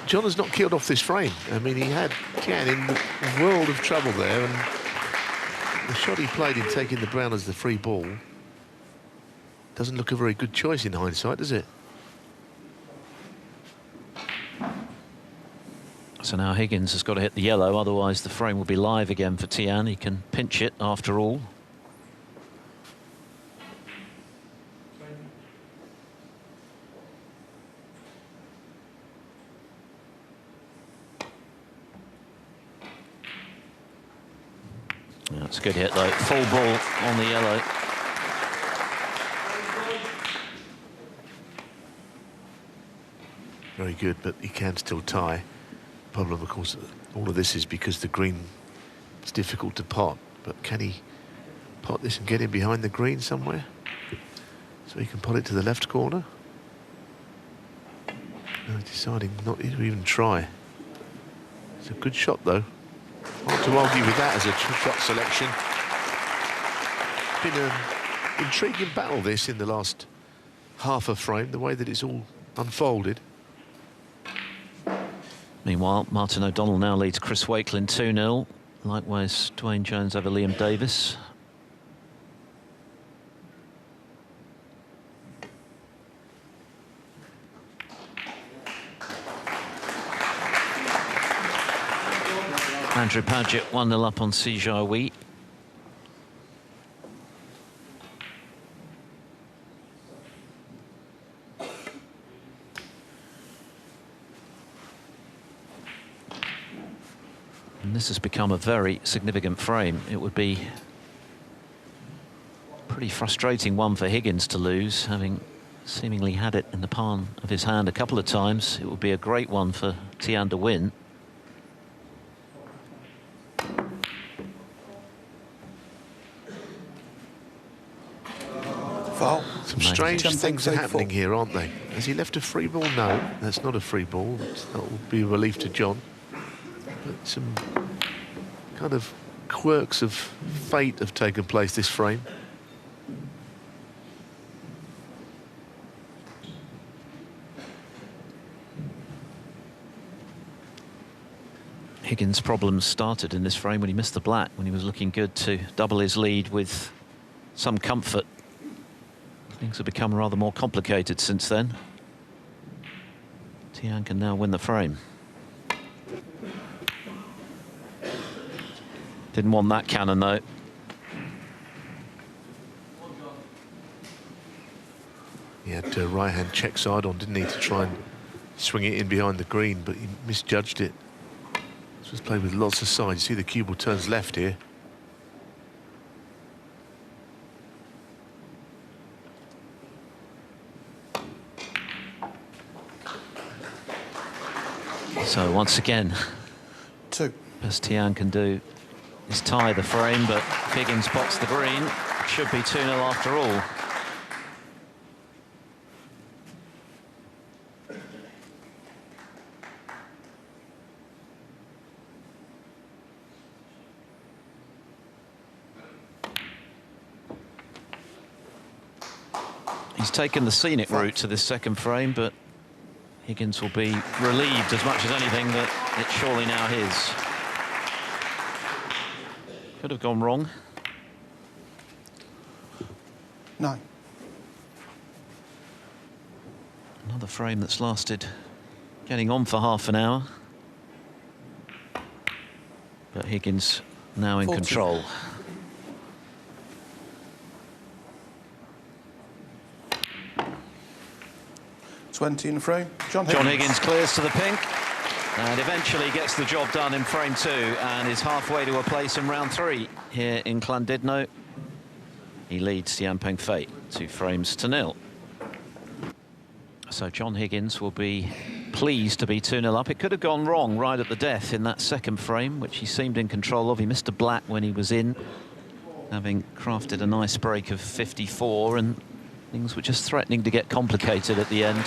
John has not killed off this frame. I mean, he had Tian in a world of trouble there, and the shot he played in taking the brown as the free ball doesn't look a very good choice in hindsight, does it? So now Higgins has got to hit the yellow, otherwise the frame will be live again for Tian. He can pinch it after all. That's a good hit though. Full ball on the yellow. Very good, but he can still tie. Problem, of course, all of this is because the green is difficult to pot. But can he pot this and get in behind the green somewhere? So he can pot it to the left corner? No, deciding not to even try. It's a good shot though. Hard to argue with that as a shot selection. Been an intriguing battle this in the last half a frame, the way that it's all unfolded. Meanwhile, Martin O'Donnell now leads Chris Wakelin 2-0. Likewise, Dwayne Jones over Liam Davis. Andrew Padgett 1-0 up on Si Jiahui. And this has become a very significant frame. It would be a pretty frustrating one for Higgins to lose, having seemingly had it in the palm of his hand a couple of times. It would be a great one for Tian to win. Foul. Some strange things are happening here, aren't they? Has he left a free ball? No, that's not a free ball. That will be a relief to John. But some kind of quirks of fate have taken place this frame. Higgins' problems started in this frame when he missed the black, when he was looking good to double his lead with some comfort. Things have become rather more complicated since then. Tian can now win the frame. Didn't want that cannon though. He had right hand check side on, didn't he, to try and swing it in behind the green, but he misjudged it. This was played with lots of sides. You see the cue ball turns left here. So once again, two. Best Tian can do is tie the frame, but if Higgins pots the green, it should be 2-0 after all. He's taken the scenic route to this second frame, but Higgins will be relieved as much as anything that it's surely now his. Could have gone wrong. 9. Another frame that's lasted getting on for half an hour. But Higgins now in 40. control. $20 in the frame. John Higgins clears to the pink and eventually gets the job done in frame 2 and is halfway to a place in round 3 here in Llandudno. He leads Tian Pengfei 2 frames to 0. So John Higgins will be pleased to be 2-0 up. It could have gone wrong right at the death in that second frame, which he seemed in control of. He missed a black when he was in, having crafted a nice break of 54, and things were just threatening to get complicated at the end.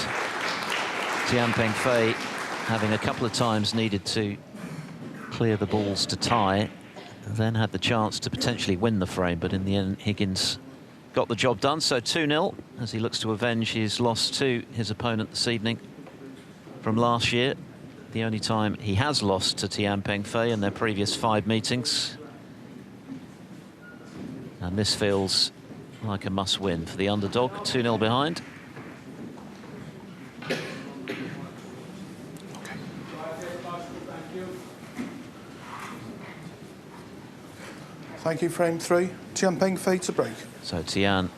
Tian Pengfei having a couple of times needed to clear the balls to tie, then had the chance to potentially win the frame, but in the end Higgins got the job done. So 2-0 as he looks to avenge his loss to his opponent this evening from last year. The only time he has lost to Tian Pengfei in their previous 5 meetings. And this feels like a must-win for the underdog, 2-0 behind. Thank you, frame 3. Tian Pengfei to break. So Tian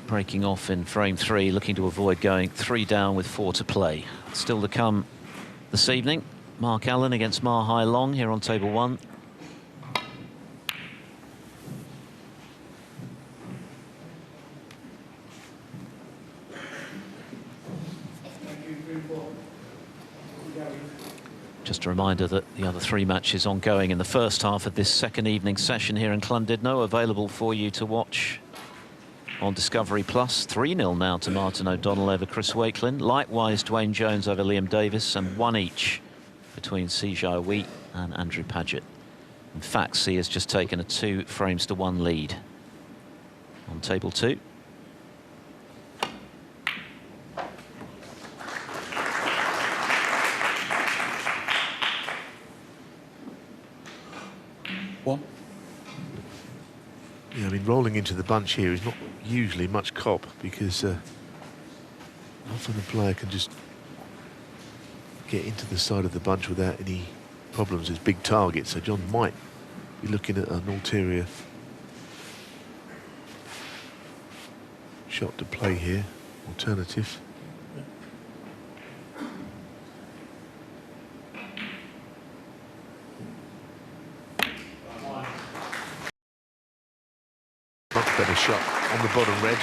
breaking off in frame 3, looking to avoid going 3 down with 4 to play. Still to come this evening, Mark Allen against Ma Hai Long here on table 1. Just a reminder that the other 3 matches ongoing in the first half of this second evening session here in Llandudno, available for you to watch on Discovery Plus. 3-0 now to Martin O'Donnell over Chris Wakelin. Likewise, Dwayne Jones over Liam Davis, and 1 each between Si Jia-Wei and Andrew Paget. In fact, Si has just taken a 2 frames to 1 lead on table 2. Yeah, I mean, rolling into the bunch here is not usually much cop, because often the player can just get into the side of the bunch without any problems as big targets. So John might be looking at an ulterior shot to play here, alternative. Much better shot on the bottom red.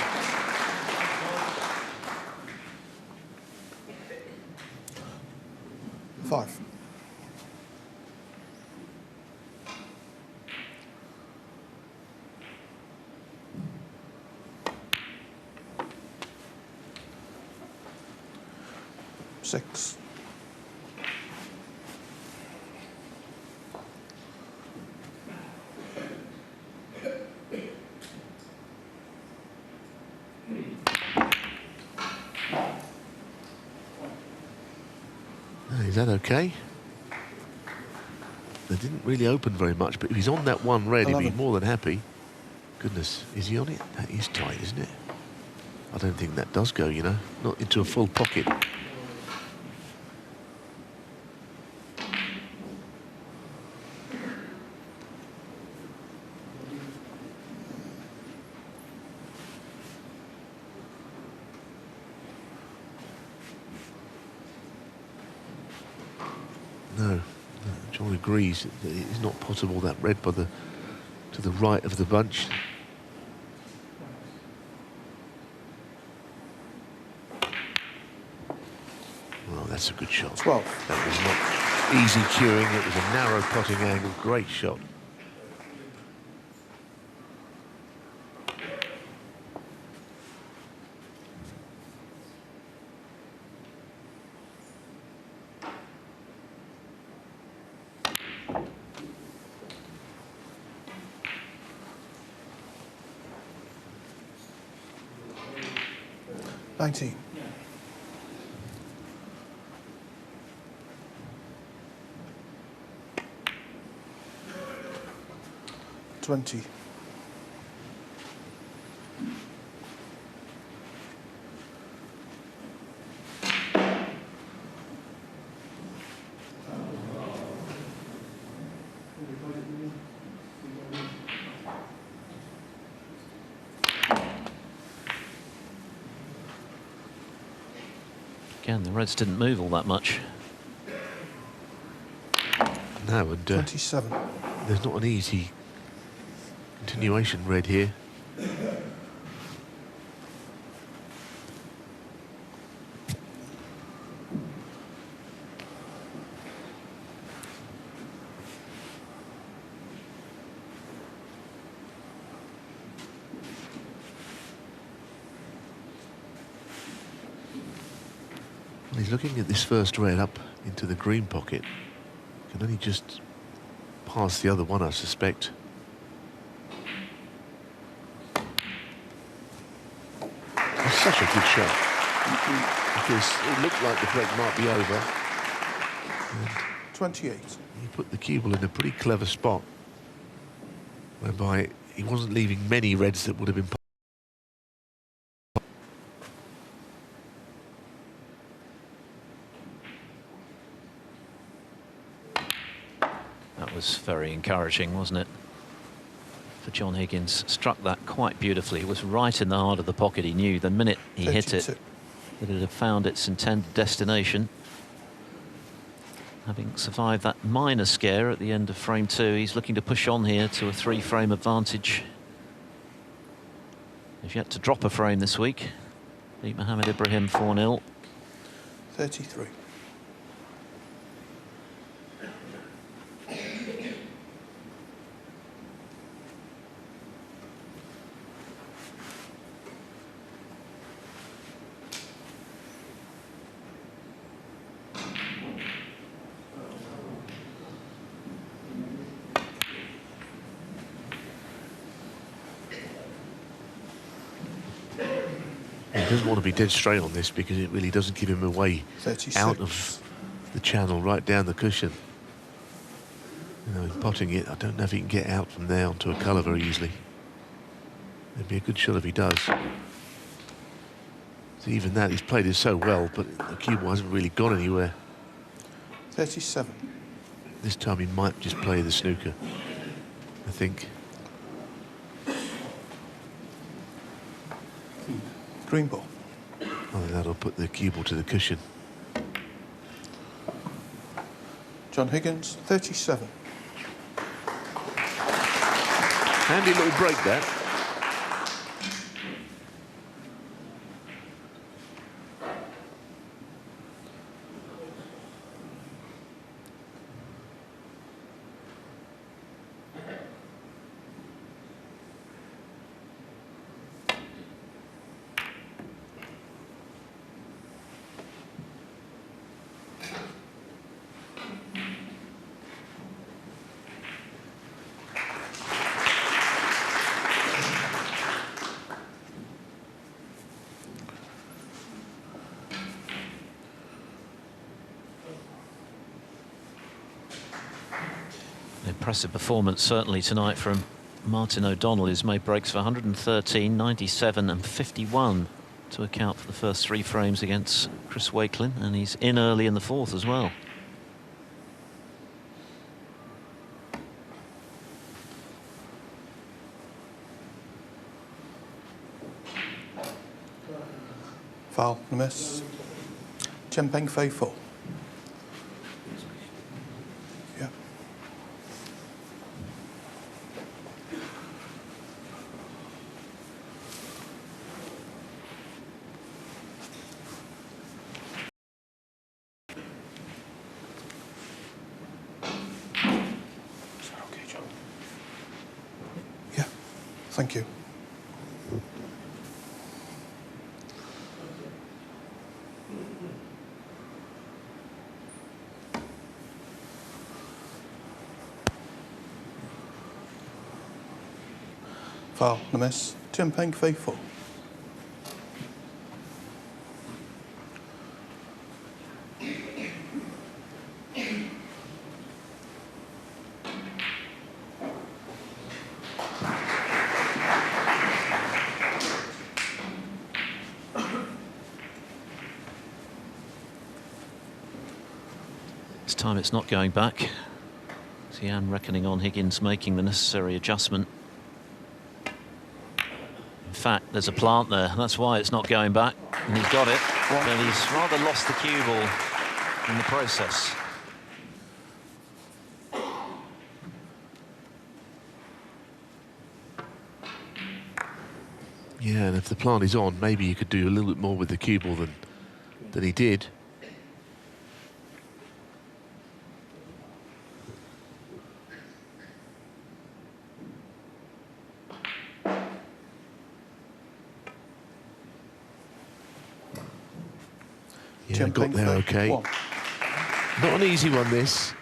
Five. Six. Is that okay? They didn't really open very much, but if he's on that 1 red, he'd be more than happy. Goodness, is he on it? That is tight, isn't it? I don't think that does go, you know, not into a full pocket. No, John agrees that it's not possible, that red by the to the right of the bunch. Well, that's a good shot. 12. That was not easy cueing. It was a narrow potting angle. Great shot. $19. 20. Again, the reds didn't move all that much. No, and 27. there's not an easy continuation red here. He's looking at this first red up into the green pocket. Can only just pass the other one, I suspect. It's such a good shot. Because it looked like the break might be over. And 28. he put the cue ball in a pretty clever spot, whereby he wasn't leaving many reds that would have been. That was very encouraging, wasn't it? For John Higgins, struck that quite beautifully. It was right in the heart of the pocket. He knew the minute he hit it that it had found its intended destination. Having survived that minor scare at the end of frame 2, he's looking to push on here to a 3-frame advantage. He's yet to drop a frame this week. Beat Mohammed Ibrahim 4-0. 33. He doesn't want to be dead straight on this because it really doesn't give him a way 36. out of the channel, right down the cushion. You know, in potting it, I don't know if he can get out from there onto a colour very easily. It'd be a good shot if he does. So even that, he's played it so well, but the cue ball hasn't really gone anywhere. 37. This time he might just play the snooker, I think. Green ball. Oh, that'll put the cue ball to the cushion. John Higgins, 37. Handy little break, that. Impressive performance certainly tonight from Martin O'Donnell, who's made breaks for 113, 97 and 51 to account for the first 3 frames against Chris Wakelin, and he's in early in the 4th as well. Foul, and a miss. Tian Pengfei, 4. Yeah. Is that okay, John? Yeah, thank you. Foul, and a miss. Tian Pengfei, 4. This time it's not going back. Tian reckoning on Higgins making the necessary adjustment. In fact, there's a plant there. That's why it's not going back. And he's got it. But he's rather lost the cue ball in the process. Yeah, and if the plant is on, maybe you could do a little bit more with the cue ball than he did. Yeah, got there okay. Not an easy one, this.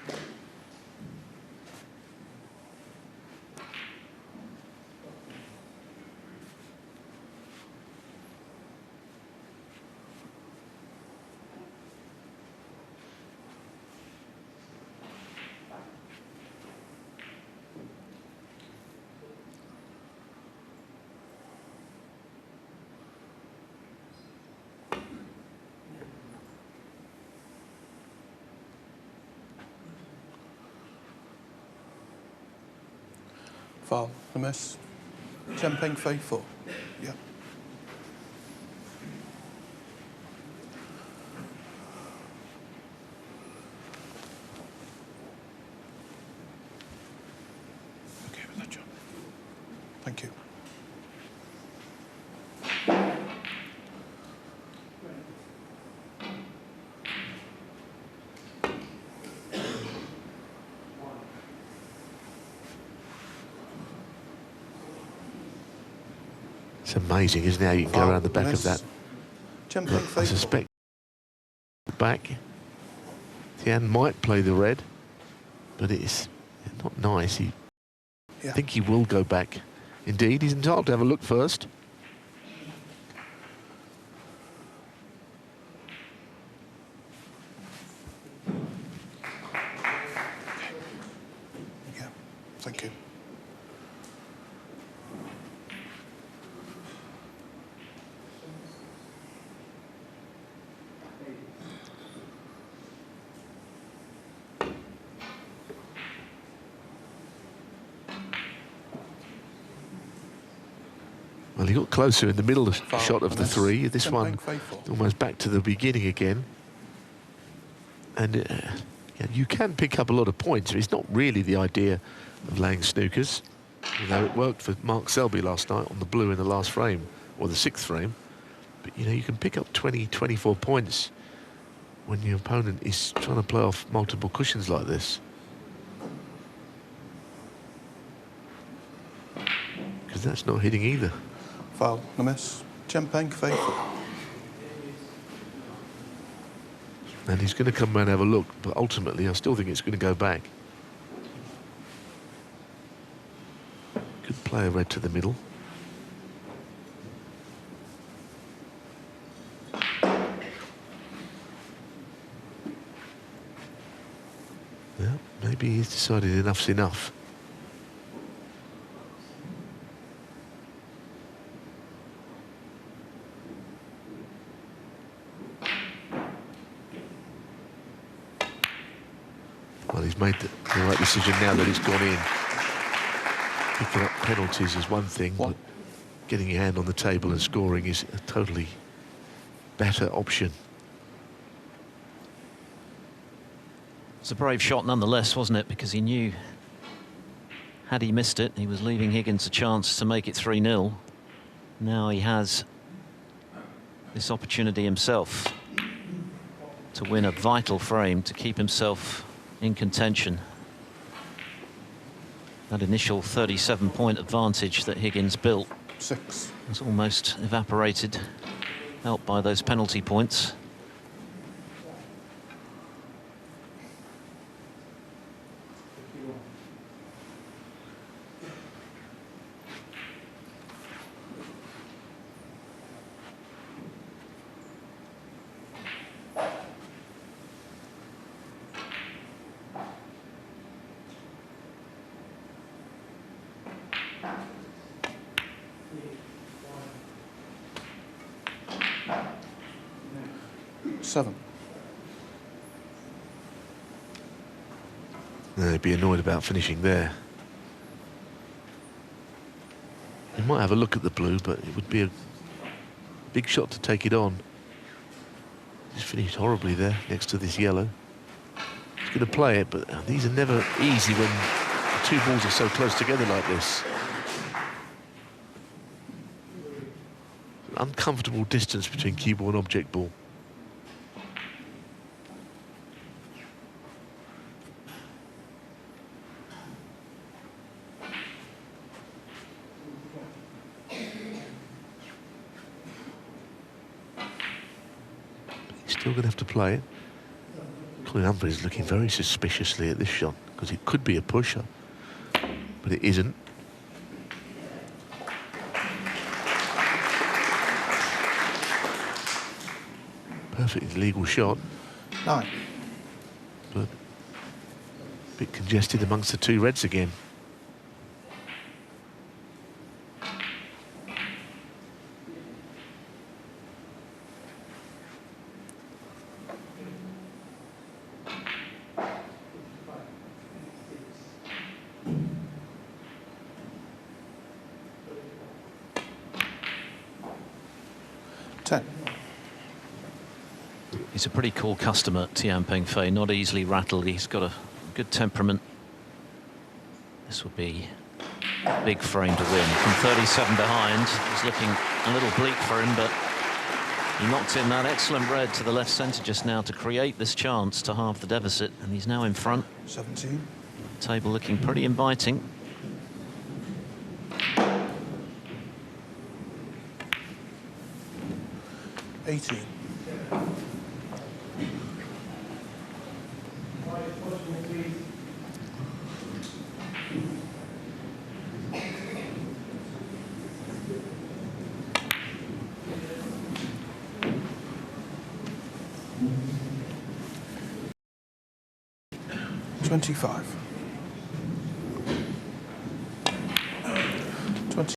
Foul, a miss. Tian Pengfei 4. Yeah. Okay with that, John. Thank you. It's amazing, isn't it, how you can go around the back of that. Tian But I Pengfei 4. suspect back. Tian might play the red, but it's not nice. I think he will go back. Indeed, he's entitled to have a look first. Yeah, thank you. Well, he got closer in the middle Foul, shot of the three. This Tian one Pengfei 4. almost back to the beginning again. And yeah, you can pick up a lot of points. It's not really the idea of laying snookers. You know, it worked for Mark Selby last night on the blue in the last frame, or the sixth frame. But, you know, you can pick up 20, 24 points when your opponent is trying to play off multiple cushions like this. Because that's not hitting either. Foul, a miss. Tian Pengfei 4. And he's going to come around and have a look, but ultimately I still think it's going to go back. Could play a red to the middle. Well, maybe he's decided enough's enough. Well, he's made the right decision now that it's gone in. Picking up penalties is one thing, but getting your hand on the table and scoring is a totally better option. It's a brave shot nonetheless, wasn't it? Because he knew, had he missed it, he was leaving Higgins a chance to make it 3-0. Now he has this opportunity himself to win a vital frame to keep himself in contention. That initial 37-point advantage that Higgins built 6. was almost evaporated, helped by those penalty points. They'd be annoyed about finishing there. He might have a look at the blue, but it would be a big shot to take it on. He's finished horribly there next to this yellow. He's going to play it, but these are never easy when the two balls are so close together like this. An uncomfortable distance between cue ball and object ball. Still going to have to play it. Colin Humphreys looking very suspiciously at this shot because it could be a pusher, but it isn't. Perfectly legal shot. 9. But a bit congested amongst the two reds again. He's a pretty cool customer, Tian Pengfei, not easily rattled. He's got a good temperament. This would be a big frame to win. From 37 behind, it's looking a little bleak for him, but he knocked in that excellent red to the left centre just now to create this chance to halve the deficit, and he's now in front. 17. Table looking pretty inviting. $18. $25. 20.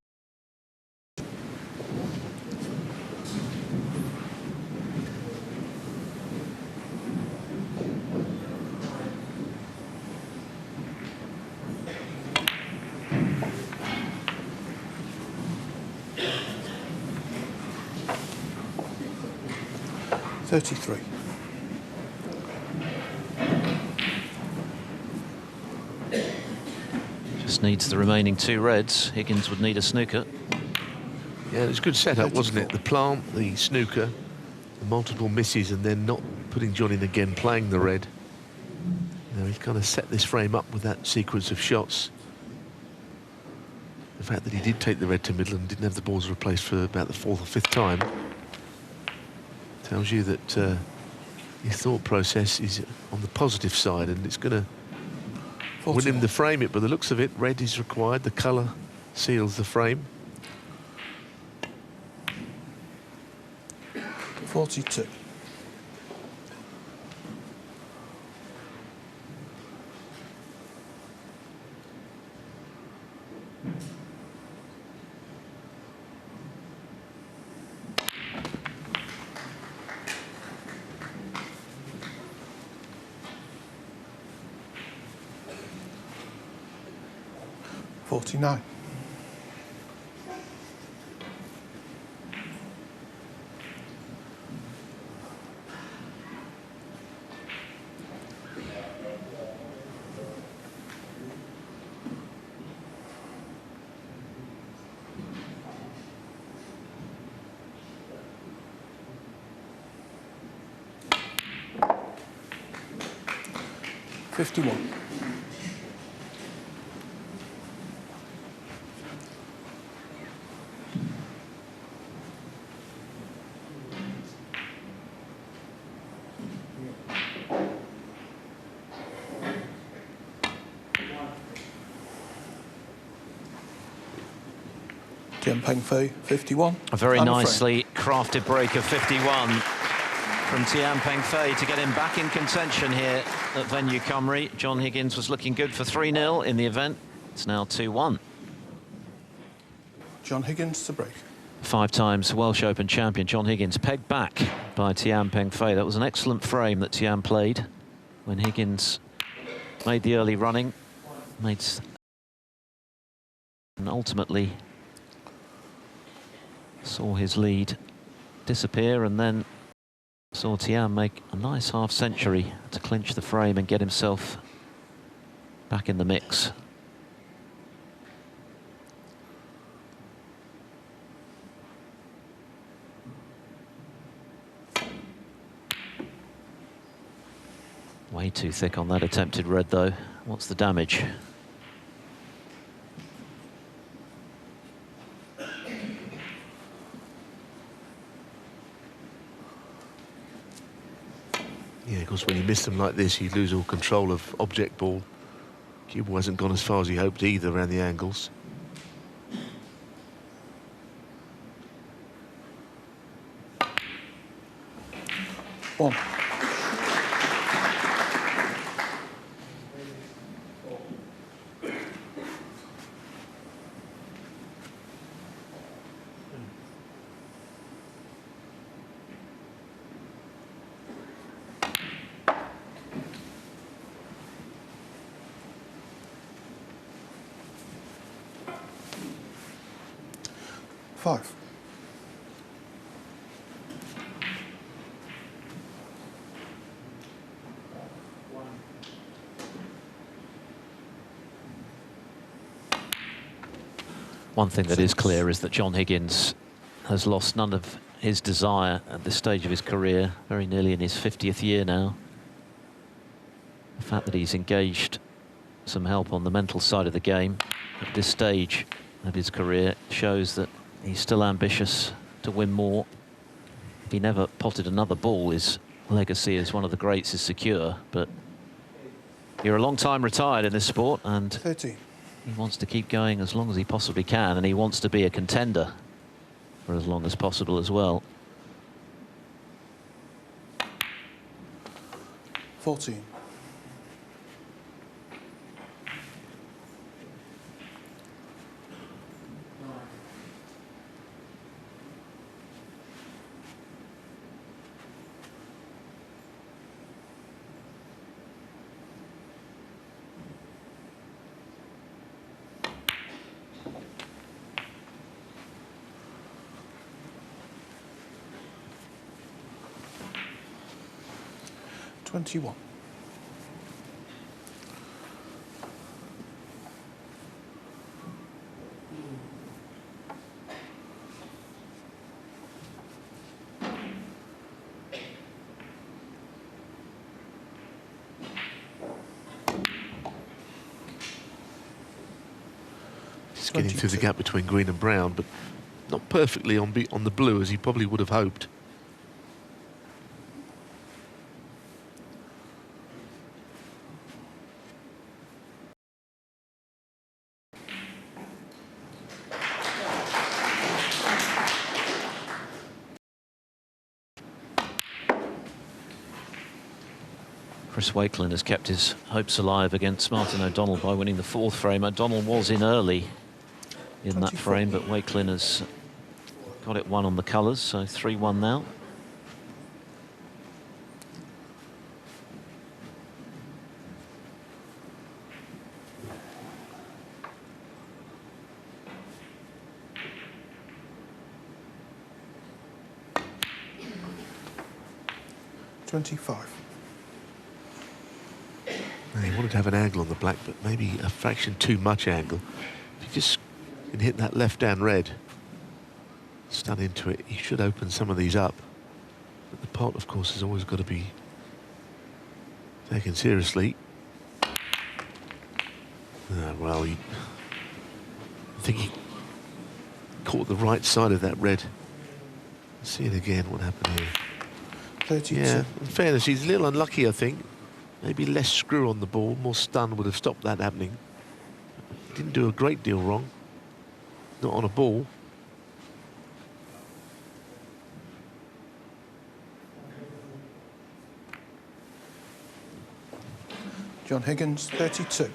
$33. Just needs the remaining two reds. Higgins would need a snooker. Yeah, it was a good setup, wasn't it? The plant, the snooker, the multiple misses, and then not putting John in again, playing the red. You know, he's kind of set this frame up with that sequence of shots. The fact that he did take the red to middle and didn't have the balls replaced for about the 4th or 5th time tells you that his thought process is on the positive side, and it's going to win him to frame it. But the looks of it, red is required. The colour seals the frame. 42. $49. $51. Tian Pengfei, 51. A very nicely crafted break of 51 from Tian Pengfei to get him back in contention here at Venue Cymru. John Higgins was looking good for 3-0 in the event. It's now 2-1. John Higgins to break. 5 times Welsh Open champion John Higgins pegged back by Tian Pengfei. That was an excellent frame that Tian played when Higgins made the early running, and ultimately saw his lead disappear, and then saw Tian make a nice half-century to clinch the frame and get himself back in the mix. Way too thick on that attempted red, though. What's the damage? Yeah, of course, when you miss them like this, you lose all control of object ball. Cue ball hasn't gone as far as he hoped either around the angles. One. Five. One thing that is clear is that John Higgins has lost none of his desire at this stage of his career, very nearly in his 50th year now. The fact that he's engaged some help on the mental side of the game at this stage of his career shows that he's still ambitious to win more. If he never potted another ball, his legacy as one of the greats is secure, but you're a long time retired in this sport, and 13. he wants to keep going as long as he possibly can, and he wants to be a contender for as long as possible as well. 14. $21. Just getting through the gap between green and brown, but not perfectly on the blue as he probably would have hoped. Chris Wakelin has kept his hopes alive against Martin O'Donnell by winning the fourth frame. O'Donnell was in early in that frame, but Wakelin has got it one on the colours, so 3-1 now. $25. He wanted to have an angle on the black, but maybe a fraction too much angle. If you just can hit that left-hand red, stun into it, he should open some of these up. But the pot, of course, has always got to be taken seriously. Well, I think he caught the right side of that red. Let's see it again, what happened here. 32. Yeah, in fairness, he's a little unlucky, I think. Maybe less screw on the ball, more stun would have stopped that happening. Didn't do a great deal wrong. Not on a ball. John Higgins, 32.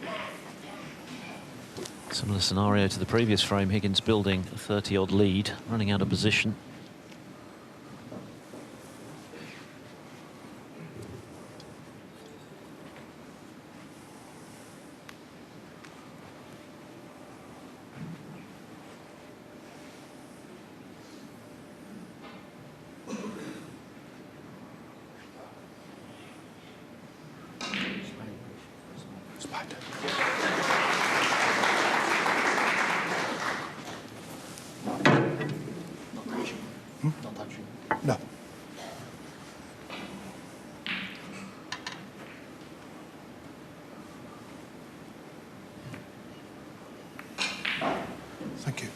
Similar scenario to the previous frame, Higgins building a 30-odd lead, running out of position. No. Thank you.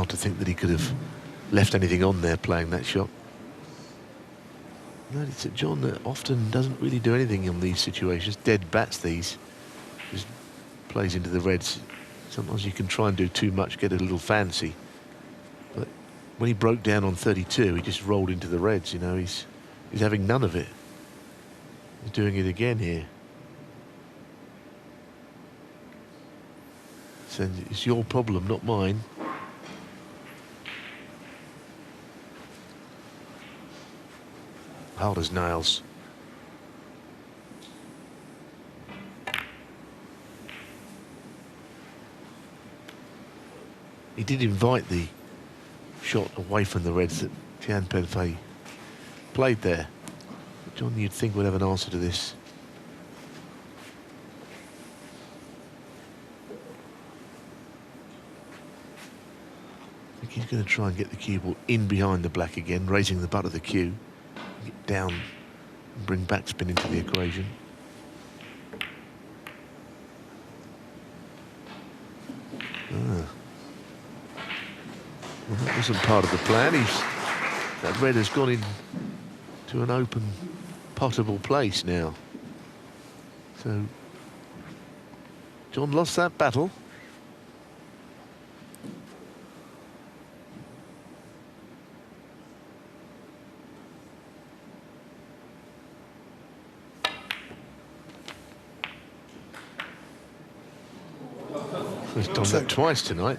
hard to think that he could have left anything on there playing that shot. No, it's John that often doesn't really do anything in these situations. Dead bats these. Just plays into the reds. Sometimes you can try and do too much, get a little fancy. But when he broke down on 32, he just rolled into the reds. You know, he's having none of it. He's doing it again here. So it's your problem, not mine. Hard as nails. He did invite the shot away from the reds that Tian Pengfei played there. John, you'd think, would have an answer to this. I think he's going to try and get the cue ball in behind the black again, raising the butt of the cue. Get down and bring backspin into the equation. Well, that wasn't part of the plan. That red has gone in to an open, potable place now. So John lost that battle. He's done that twice tonight.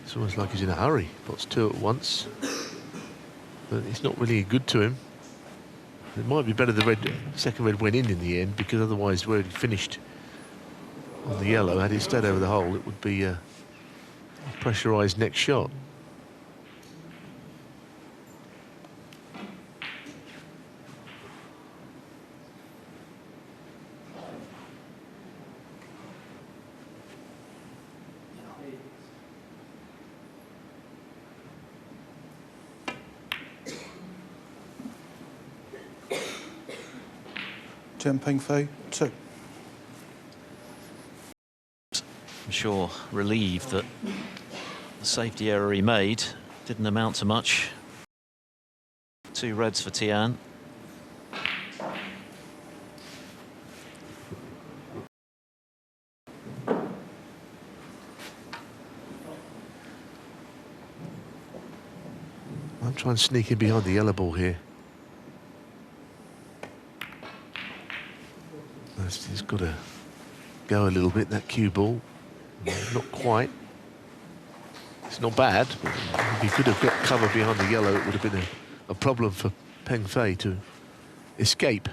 It's almost like he's in a hurry. Puts two at once. But it's not really good to him. It might be better the second red went in the end, because otherwise where he finished on the yellow, had it stayed over the hole, it would be a pressurised next shot. Tian Pengfei, 2. I'm sure relieved that the safety error he made didn't amount to much. 2 reds for Tian. I'm trying to sneak in behind the yellow ball here. He's got to go a little bit, that cue ball. Not quite. It's not bad, but if he could have got cover behind the yellow, it would have been a problem for Pengfei to escape.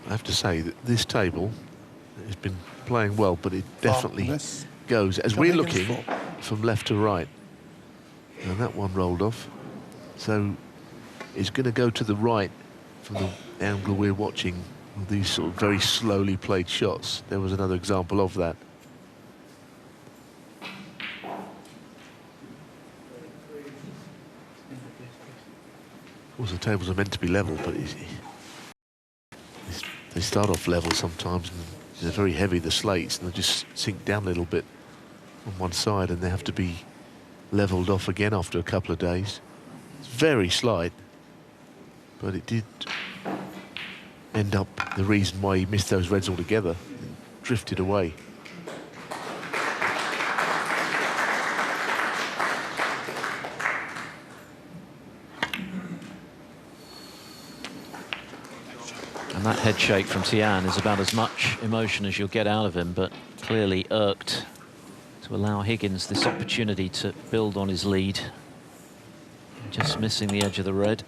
I have to say that this table has been playing well, but it definitely goes, as we're looking, from left to right. And that one rolled off. So it's going to go to the right from the angle we're watching, with these sort of very slowly played shots. There was another example of that. Of course, the tables are meant to be level, but they start off level sometimes, and they're very heavy, the slates, and they just sink down a little bit on one side, and they have to be levelled off again after a couple of days. It's very slight, but it did end up the reason why he missed those reds altogether. It drifted away. And that head shake from Tian is about as much emotion as you'll get out of him, but clearly irked to allow Higgins this opportunity to build on his lead. Just missing the edge of the red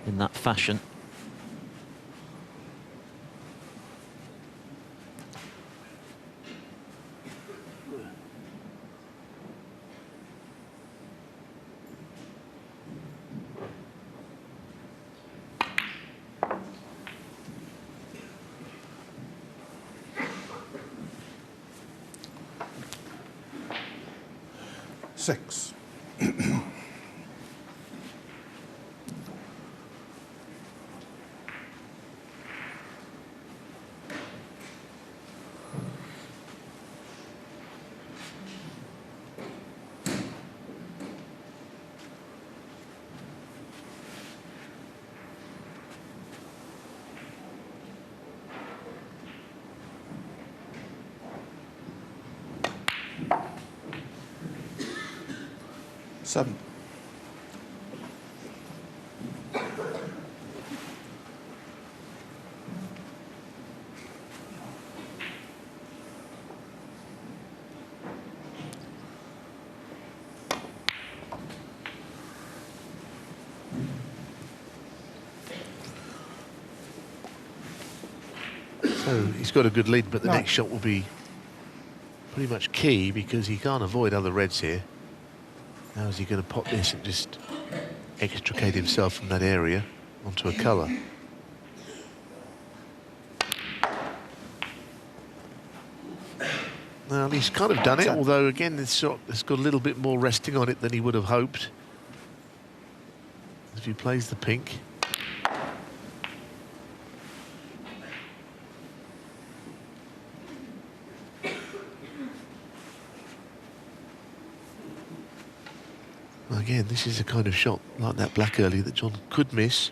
in that fashion. Six. Seven. So he's got a good lead, but the next shot will be pretty much key because he can't avoid other reds here. How is he going to pop this and just extricate himself from that area onto a colour? Well, he's kind of done it, although again this shot has got a little bit more resting on it than he would have hoped. If he plays the pink. Again, this is a kind of shot like that black early that John could miss.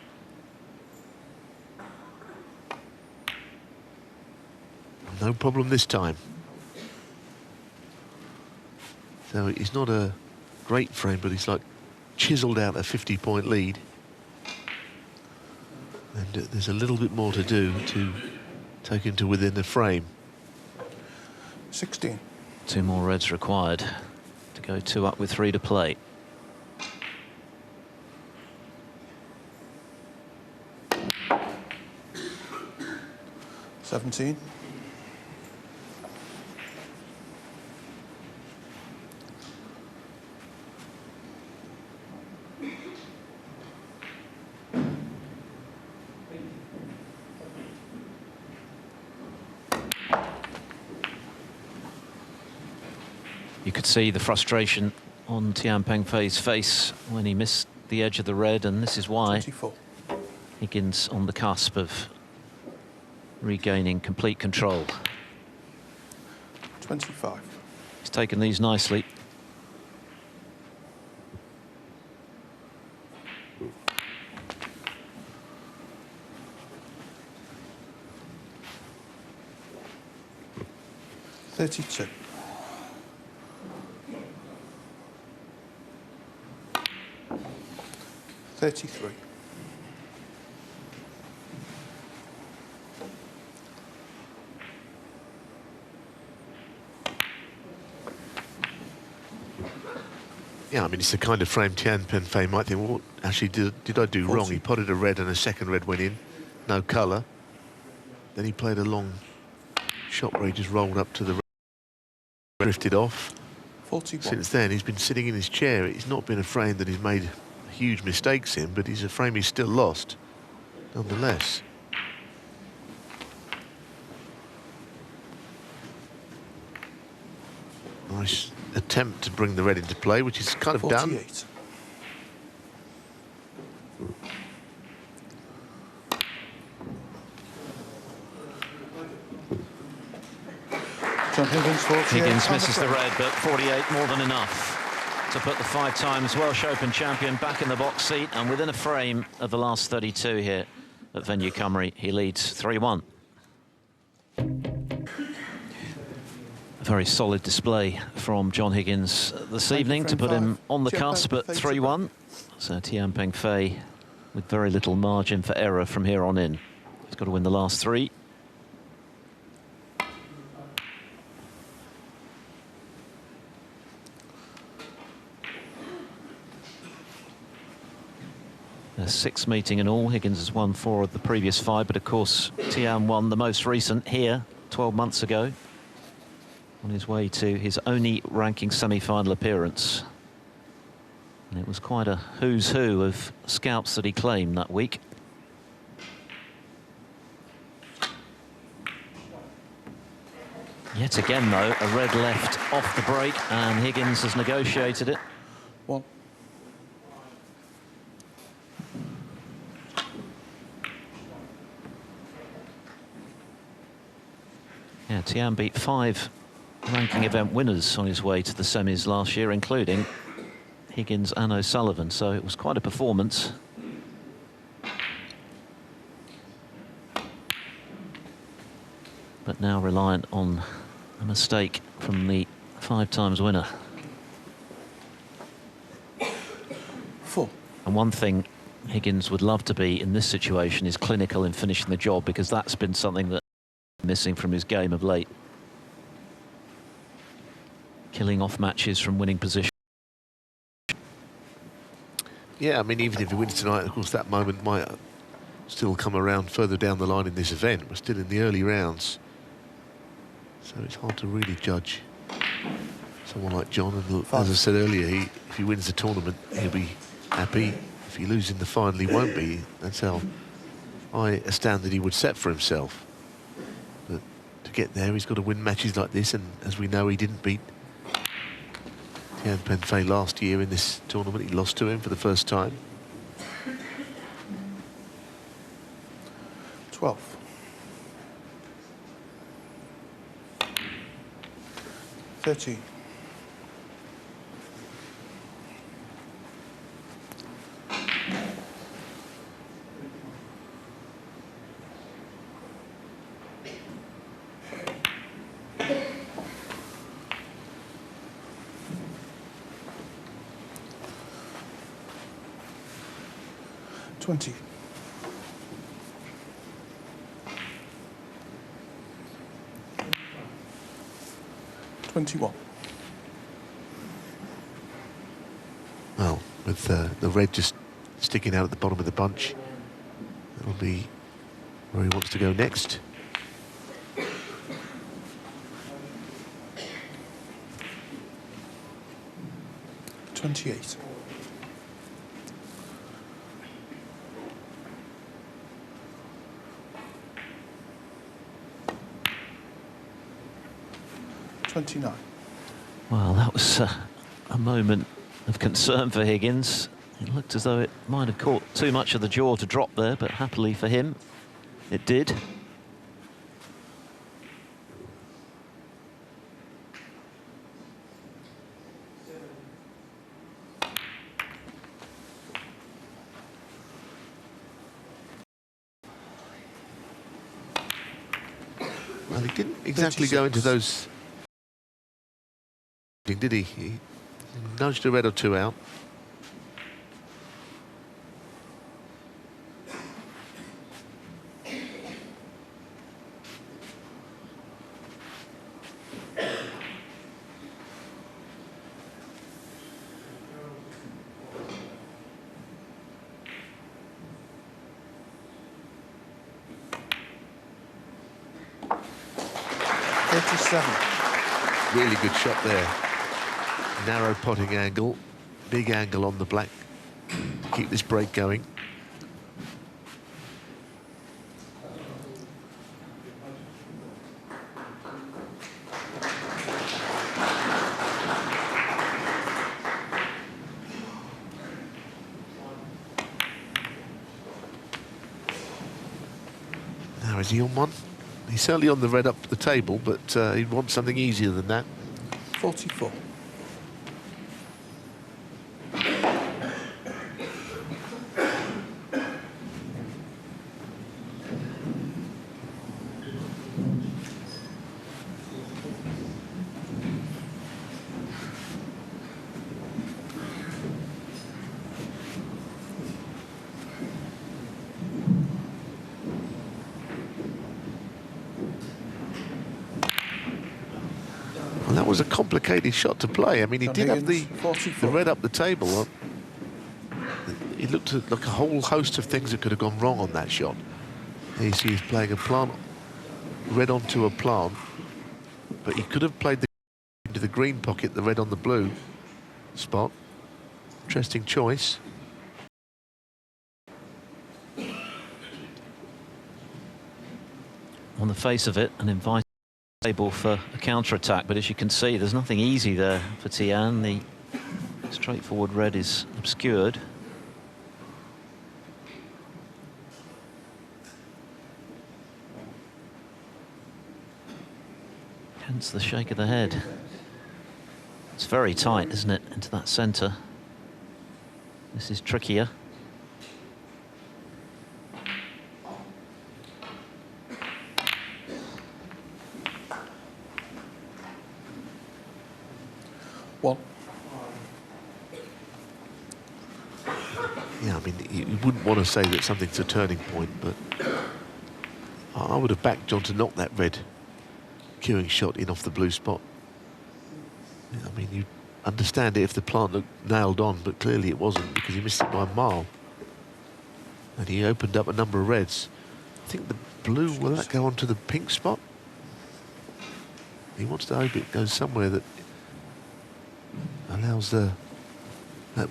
No problem this time. So it's not a great frame, but he's like chiseled out a 50-point lead. And there's a little bit more to do to take him to within the frame. 16. 2 more reds required to go 2 up with 3 to play. 17. You could see the frustration on Tian Pengfei's face when he missed the edge of the red, and this is why 24. Higgins on the cusp of regaining complete control. 25. He's taken these nicely. $32. 33. Yeah, I mean, it's the kind of frame Tian Pengfei might think, well, actually, did I do 40. wrong? He potted a red and a second red went in, no colour. Then he played a long shot where he just rolled up to the red, drifted off. 41. Since then, he's been sitting in his chair. It's not been a frame that he's made huge mistakes in, but it's a frame he's still lost, nonetheless. Nice attempt to bring the red into play, which is kind of 48. done. John Higgins, 48. Higgins misses the red, but 48 more than enough to put the 5 times Welsh Open champion back in the box seat and within a frame of the last 32 here at Venue Cymru. He leads 3-1. A very solid display from John Higgins this evening to put him on the cusp at 3-1. So Tian Pengfei with very little margin for error from here on in. He's got to win the last 3. A sixth meeting in all. Higgins has won 4 of the previous 5, but of course Tian won the most recent here 12 months ago, on his way to his only ranking semi-final appearance. And it was quite a who's who of scalps that he claimed that week. Yet again, though, a red left off the break, and Higgins has negotiated it. One. Yeah, Tian beat 5 ranking event winners on his way to the semis last year, including Higgins and O'Sullivan, so it was quite a performance. But now reliant on a mistake from the 5 times winner. 4. And one thing Higgins would love to be in this situation is clinical in finishing the job, because that's been something that missing from his game of late. Killing off matches from winning position. Yeah, I mean, even if he wins tonight, of course, that moment might still come around further down the line in this event. We're still in the early rounds, so it's hard to really judge someone like John. And as I said earlier, if he wins the tournament, he'll be happy. If he loses in the final, he won't be. That's how high a standard he would set for himself. But to get there, he's got to win matches like this, and as we know, he didn't beat Tian Pengfei last year in this tournament. He lost to him for the first time. 12. 13. 20. 21. Well, with the red just sticking out at the bottom of the bunch, that'll be where he wants to go next. $28. 29. Well, that was a moment of concern for Higgins. It looked as though it might have caught too much of the jaw to drop there, but happily for him, it did. Well, he didn't exactly 36. go into those, did he? He nudged a red or two out. Really good shot there. Narrow potting angle, big angle on the black to keep this break going. Now is he on one? He's certainly on the red up the table, but he'd want something easier than that. 44. Well, that was a complicated shot to play. I mean, he did have the red up the table. It looked like a whole host of things that could have gone wrong on that shot. Here you see he's playing a plant, red onto a plant, but he could have played into the green pocket, the red on the blue spot. Interesting choice. On the face of it, an inviting table for a counter-attack, but as you can see, there's nothing easy there for Tian. The straightforward red is obscured. Hence the shake of the head. It's very tight, isn't it, into that centre. This is trickier. One. Yeah, I mean, you wouldn't want to say that something's a turning point, but I would have backed John to knock that red queuing shot in off the blue spot. I mean, you understand it if the plant looked nailed on, but clearly it wasn't because he missed it by a mile. And he opened up a number of reds. I think the blue, will that go onto the pink spot? He wants to hope it goes somewhere that allows that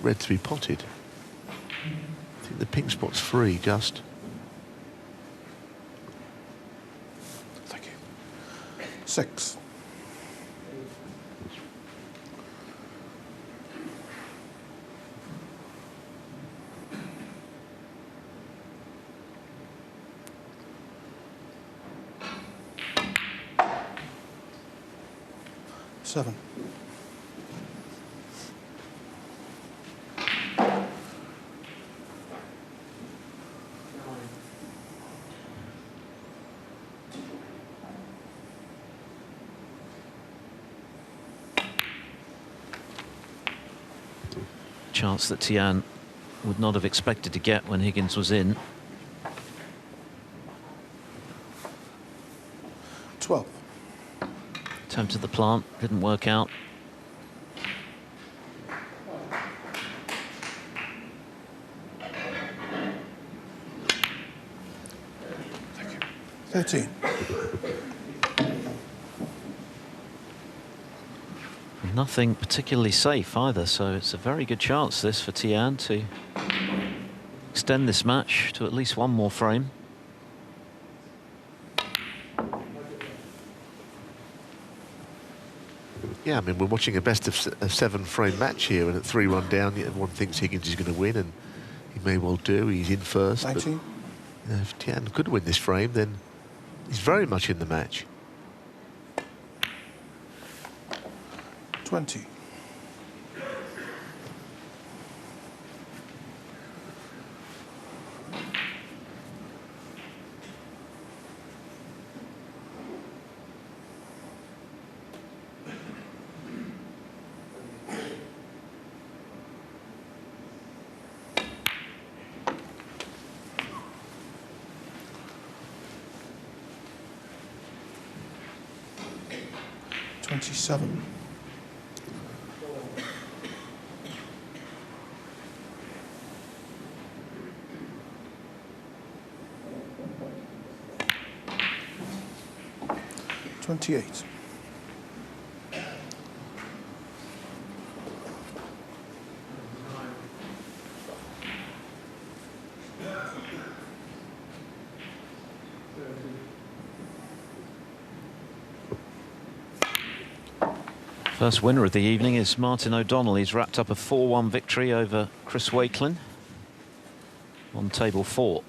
red to be potted. I think the pink spot's free, just. Thank you. 6. Seven. Chance that Tian would not have expected to get when Higgins was in. 12. Attempted the plant, didn't work out. Thank you. 13. Nothing particularly safe either, so it's a very good chance this for Tian to extend this match to at least one more frame. Yeah, I mean, we're watching a best of 7 frame match here, and at 3-1 down, everyone thinks Higgins is going to win, and he may well do. He's in first. 19. But, if Tian could win this frame, then he's very much in the match. 20. Seven. $28. First winner of the evening is Martin O'Donnell. He's wrapped up a 4-1 victory over Chris Wakelin on table 4.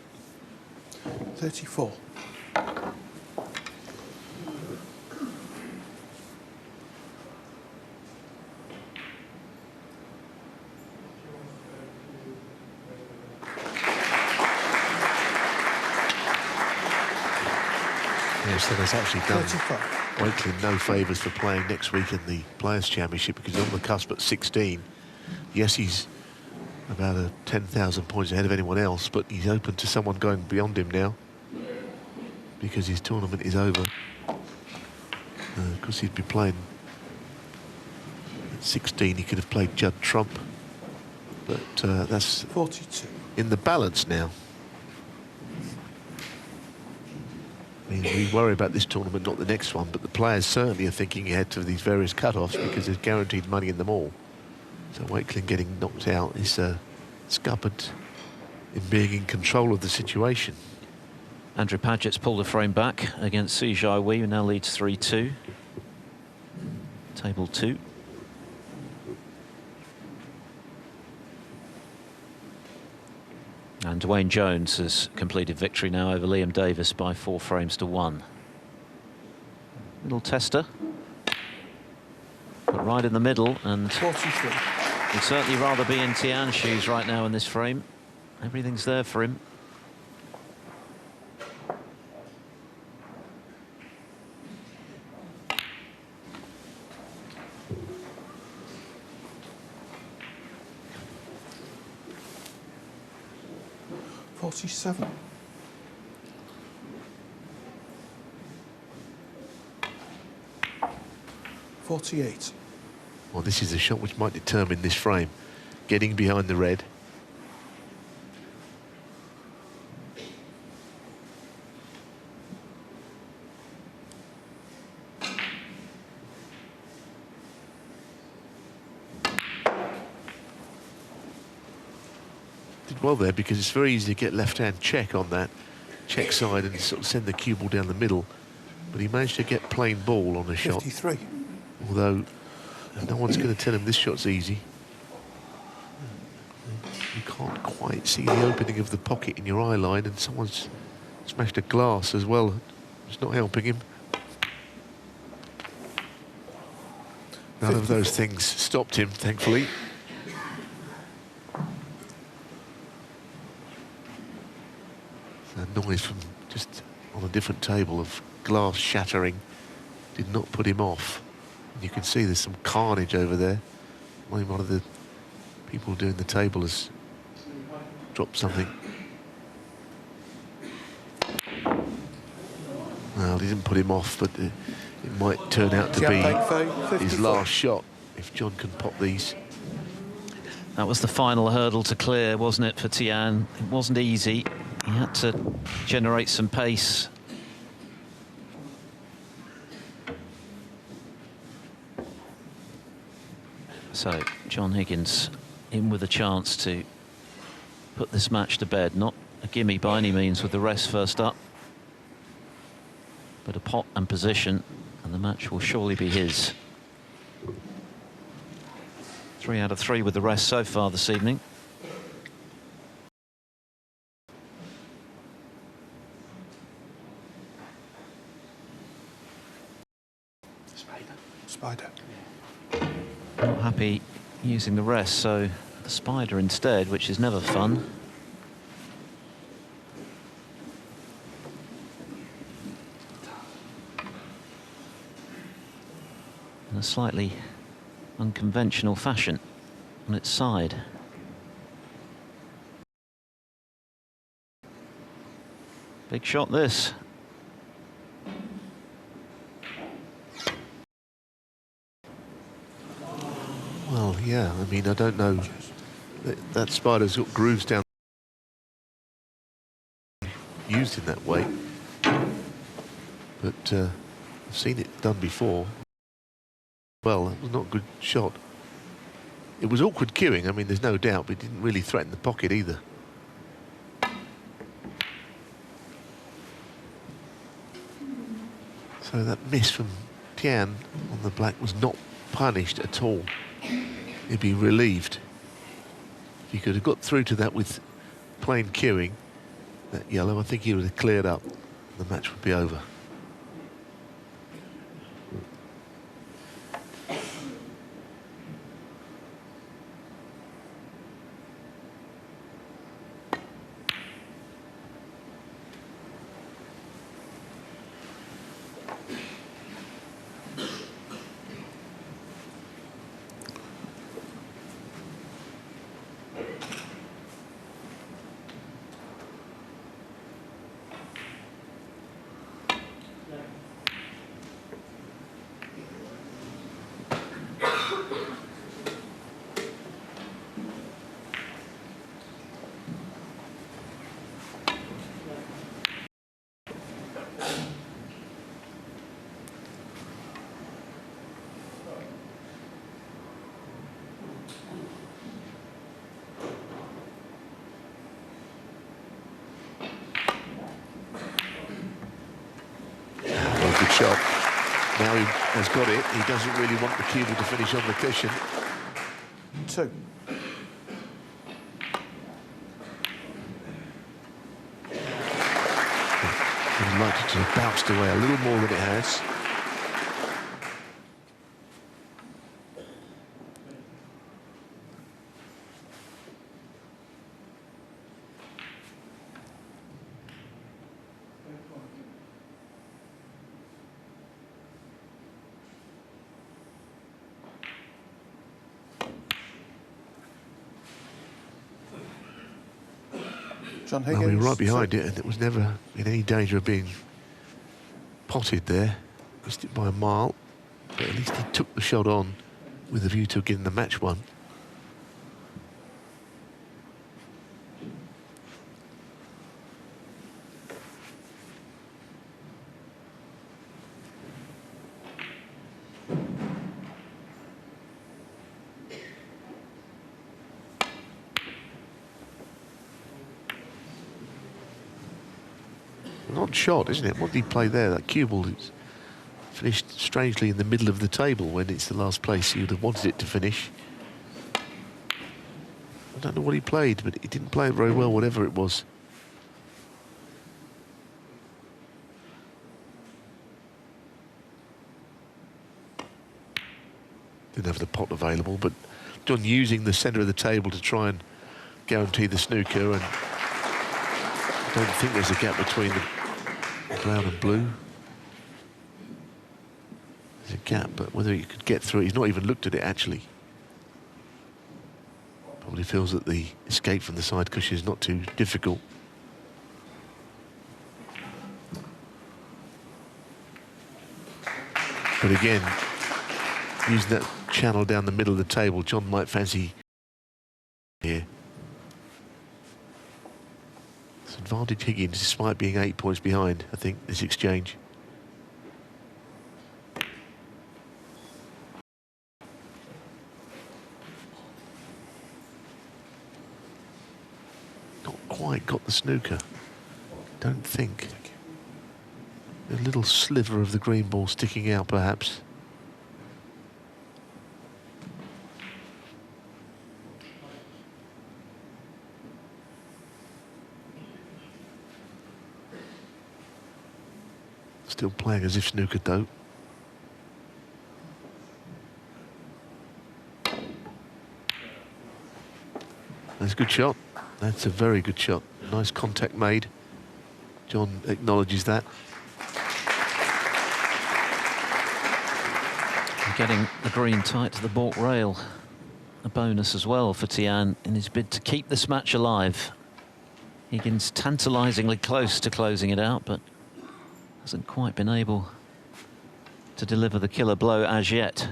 34. Yes, that has actually done 35. Wakelin no favours for playing next week in the Players' Championship, because he's on the cusp at 16. Yes, he's about 10,000 points ahead of anyone else, but he's open to someone going beyond him now because his tournament is over. Because he'd be playing at 16, he could have played Judd Trump, but that's 42. in the balance now. I mean, we worry about this tournament, not the next one, but the players certainly are thinking ahead to these various cut-offs because there's guaranteed money in them all. So Wakelin getting knocked out is scuppered in being in control of the situation. Andrew Paget's pulled a frame back against Si Jiawei, who now leads 3-2. Table 2. And Dwayne Jones has completed victory now over Liam Davis by 4 frames to 1. Little tester. But right in the middle, and 43. he'd certainly rather be in Tian's shoes right now in this frame. Everything's there for him. $47. $48. Well, this is a shot which might determine this frame. Getting behind the red. Did well there because it's very easy to get left-hand check on that check side and sort of send the cue ball down the middle. But he managed to get plain ball on the shot. 53. Although no one's going to tell him this shot's easy. You can't quite see the opening of the pocket in your eye line, and someone's smashed a glass as well. It's not helping him. None of those things stopped him, thankfully. The noise from just on a different table of glass shattering did not put him off. You can see there's some carnage over there. One of the people doing the table has dropped something. Well, he didn't put him off, but it might turn out to be his last shot if John can pop these. That was the final hurdle to clear, wasn't it, for Tian? It wasn't easy. He had to generate some pace. So John Higgins in with a chance to put this match to bed. Not a gimme by any means with the rest first up, but a pot and position, and the match will surely be his. 3 out of 3 with the rest so far this evening. Spider. Not happy using the rest, so the spider instead, which is never fun. In a slightly unconventional fashion on its side. Big shot this. Well, yeah, I mean, I don't know. That spider's got grooves down, used in that way. But I've seen it done before. Well, it was not a good shot. It was awkward cueing, I mean, there's no doubt, but it didn't really threaten the pocket either. So that miss from Tian on the black was not punished at all. He'd be relieved. If he could have got through to that with plain cueing, that yellow, I think he would have cleared up. The match would be over. Well, good shot. Now he has got it. He doesn't really want the cue ball to finish on the cushion. 2. I'd like it to have bounced away a little more than it has. John Well, Higgins. we were right behind 2. it, and it was never in any danger of being potted there. Missed it by a mile, but at least he took the shot on with a view to getting the match won. An odd shot, isn't it? What did he play there? That cue ball is finished strangely in the middle of the table when it's the last place he would have wanted it to finish. I don't know what he played, but he didn't play it very well, whatever it was. Didn't have the pot available, but John using the centre of the table to try and guarantee the snooker, and I don't think there's a gap between the brown and blue. There's a gap, but whether he could get through it, he's not even looked at it actually. Probably feels that the escape from the side cushion is not too difficult. But again, using that channel down the middle of the table, John might fancy here. It's advantage Higgins, despite being 8 points behind, I think, this exchange. Not quite got the snooker, don't think. A little sliver of the green ball sticking out, perhaps. Still playing as if snooker, though. That's a good shot. That's a very good shot. Nice contact made. John acknowledges that. Getting the green tight to the baulk rail. A bonus as well for Tian in his bid to keep this match alive. Higgins tantalisingly close to closing it out, but hasn't quite been able to deliver the killer blow as yet.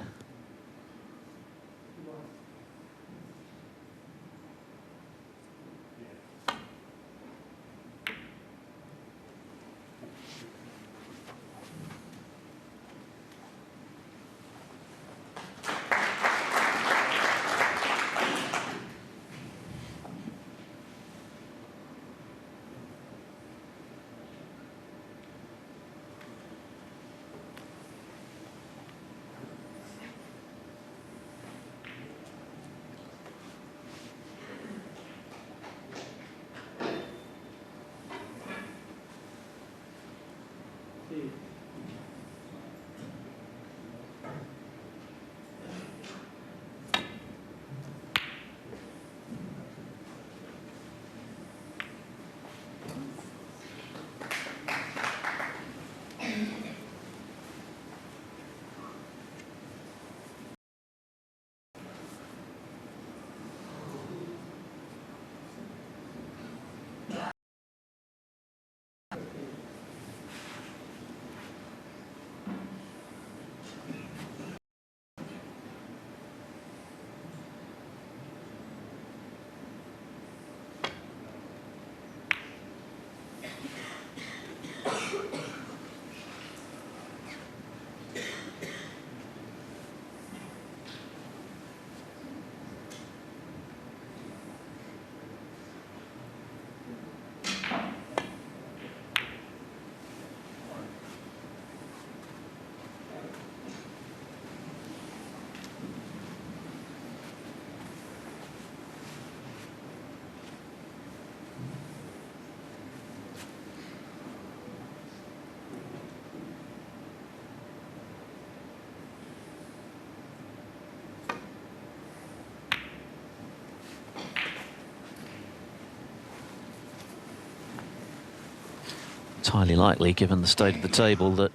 It's highly likely, given the state of the table, that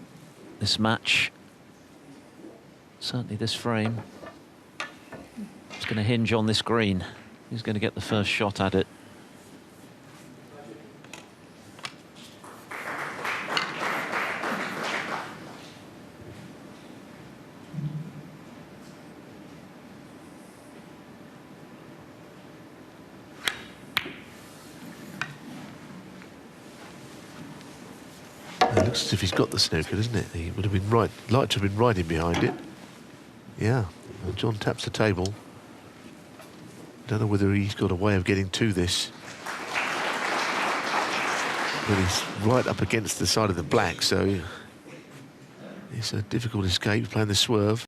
this match, certainly this frame, is going to hinge on this green. Who's going to get the first shot at it? It looks as if he's got the snooker, doesn't it? He would have been right, like to have been riding behind it. Yeah, and John taps the table. Don't know whether he's got a way of getting to this. But he's right up against the side of the black, so it's a difficult escape, playing the swerve.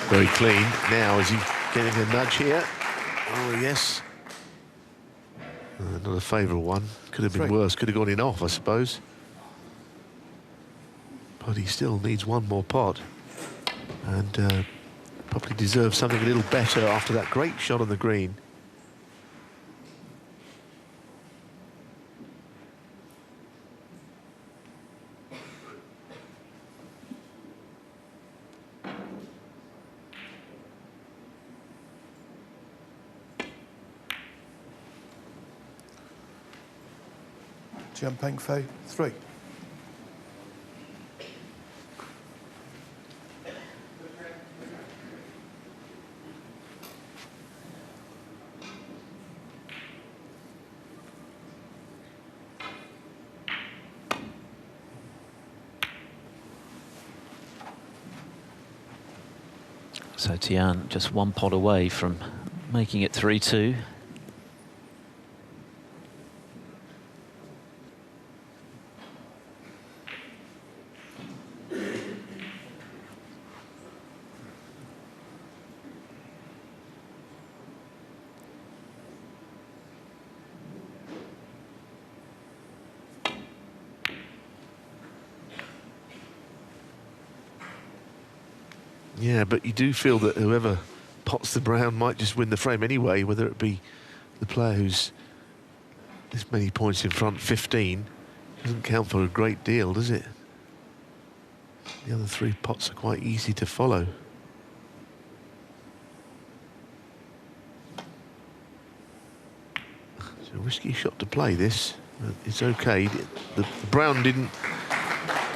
Very clean. Now, is he getting a nudge here? Oh, yes. Not a favourable one. Could have been worse. Could have gone in off, I suppose. But he still needs one more pot. And probably deserves something a little better after that great shot on the green. Tian Pengfei, 3. So Tian just one pot away from making it 3-2. Yeah, but you do feel that whoever pots the brown might just win the frame anyway, whether it be the player who's this many points in front, 15, doesn't count for a great deal, does it? The other 3 pots are quite easy to follow. It's a risky shot to play, this. But it's okay. The brown didn't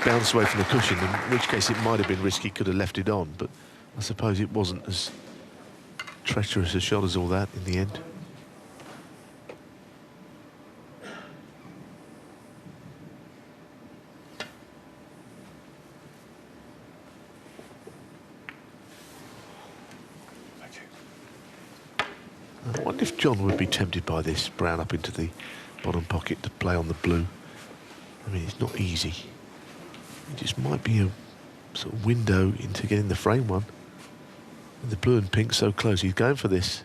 bounce away from the cushion, in which case it might have been risky, could have left it on, but I suppose it wasn't as treacherous a shot as all that in the end. I wonder if John would be tempted by this brown up into the bottom pocket to play on the blue. I mean, it's not easy. It just might be a sort of window into getting the frame one. And the blue and pink so close, he's going for this.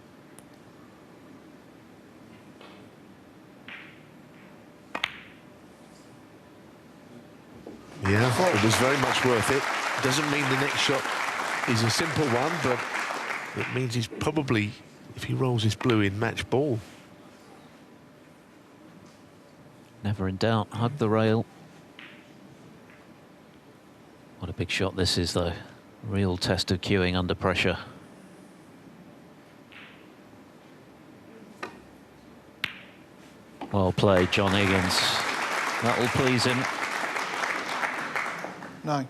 Yeah, it was very much worth it. Doesn't mean the next shot is a simple one, but it means he's probably, if he rolls this blue in, match ball. Never in doubt, hug the rail. What a big shot this is, though. Real test of cueing under pressure. Well played, John Higgins. That will please him. 9.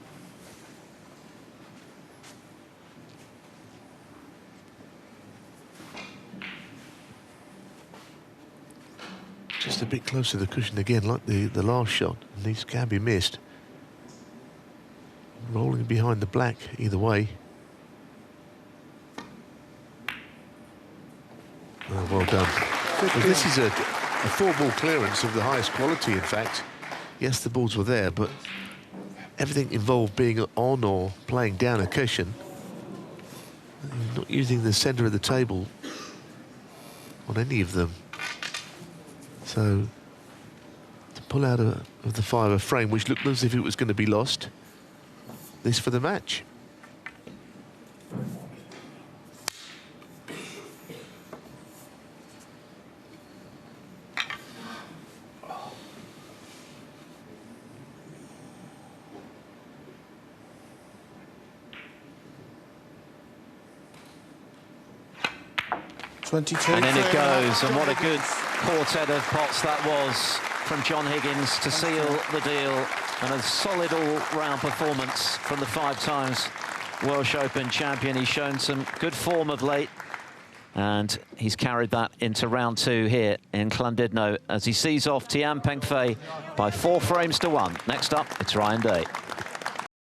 Just a bit close to the cushion again, like the last shot. And these can be missed. Rolling behind the black, either way. Oh, well done. Well, this is a 4-ball clearance of the highest quality, in fact. Yes, the balls were there, but everything involved being on or playing down a cushion. Not using the centre of the table on any of them. So, to pull out of the 5 a frame, which looked as if it was going to be lost, this for the match. And in it goes, and what a good quartet of pots that was from John Higgins to seal the deal, and a solid all-round performance from the 5 times Welsh Open champion. He's shown some good form of late, and he's carried that into round 2 here in Llandudno as he sees off Tian Pengfei by 4 frames to 1. Next up, it's Ryan Day.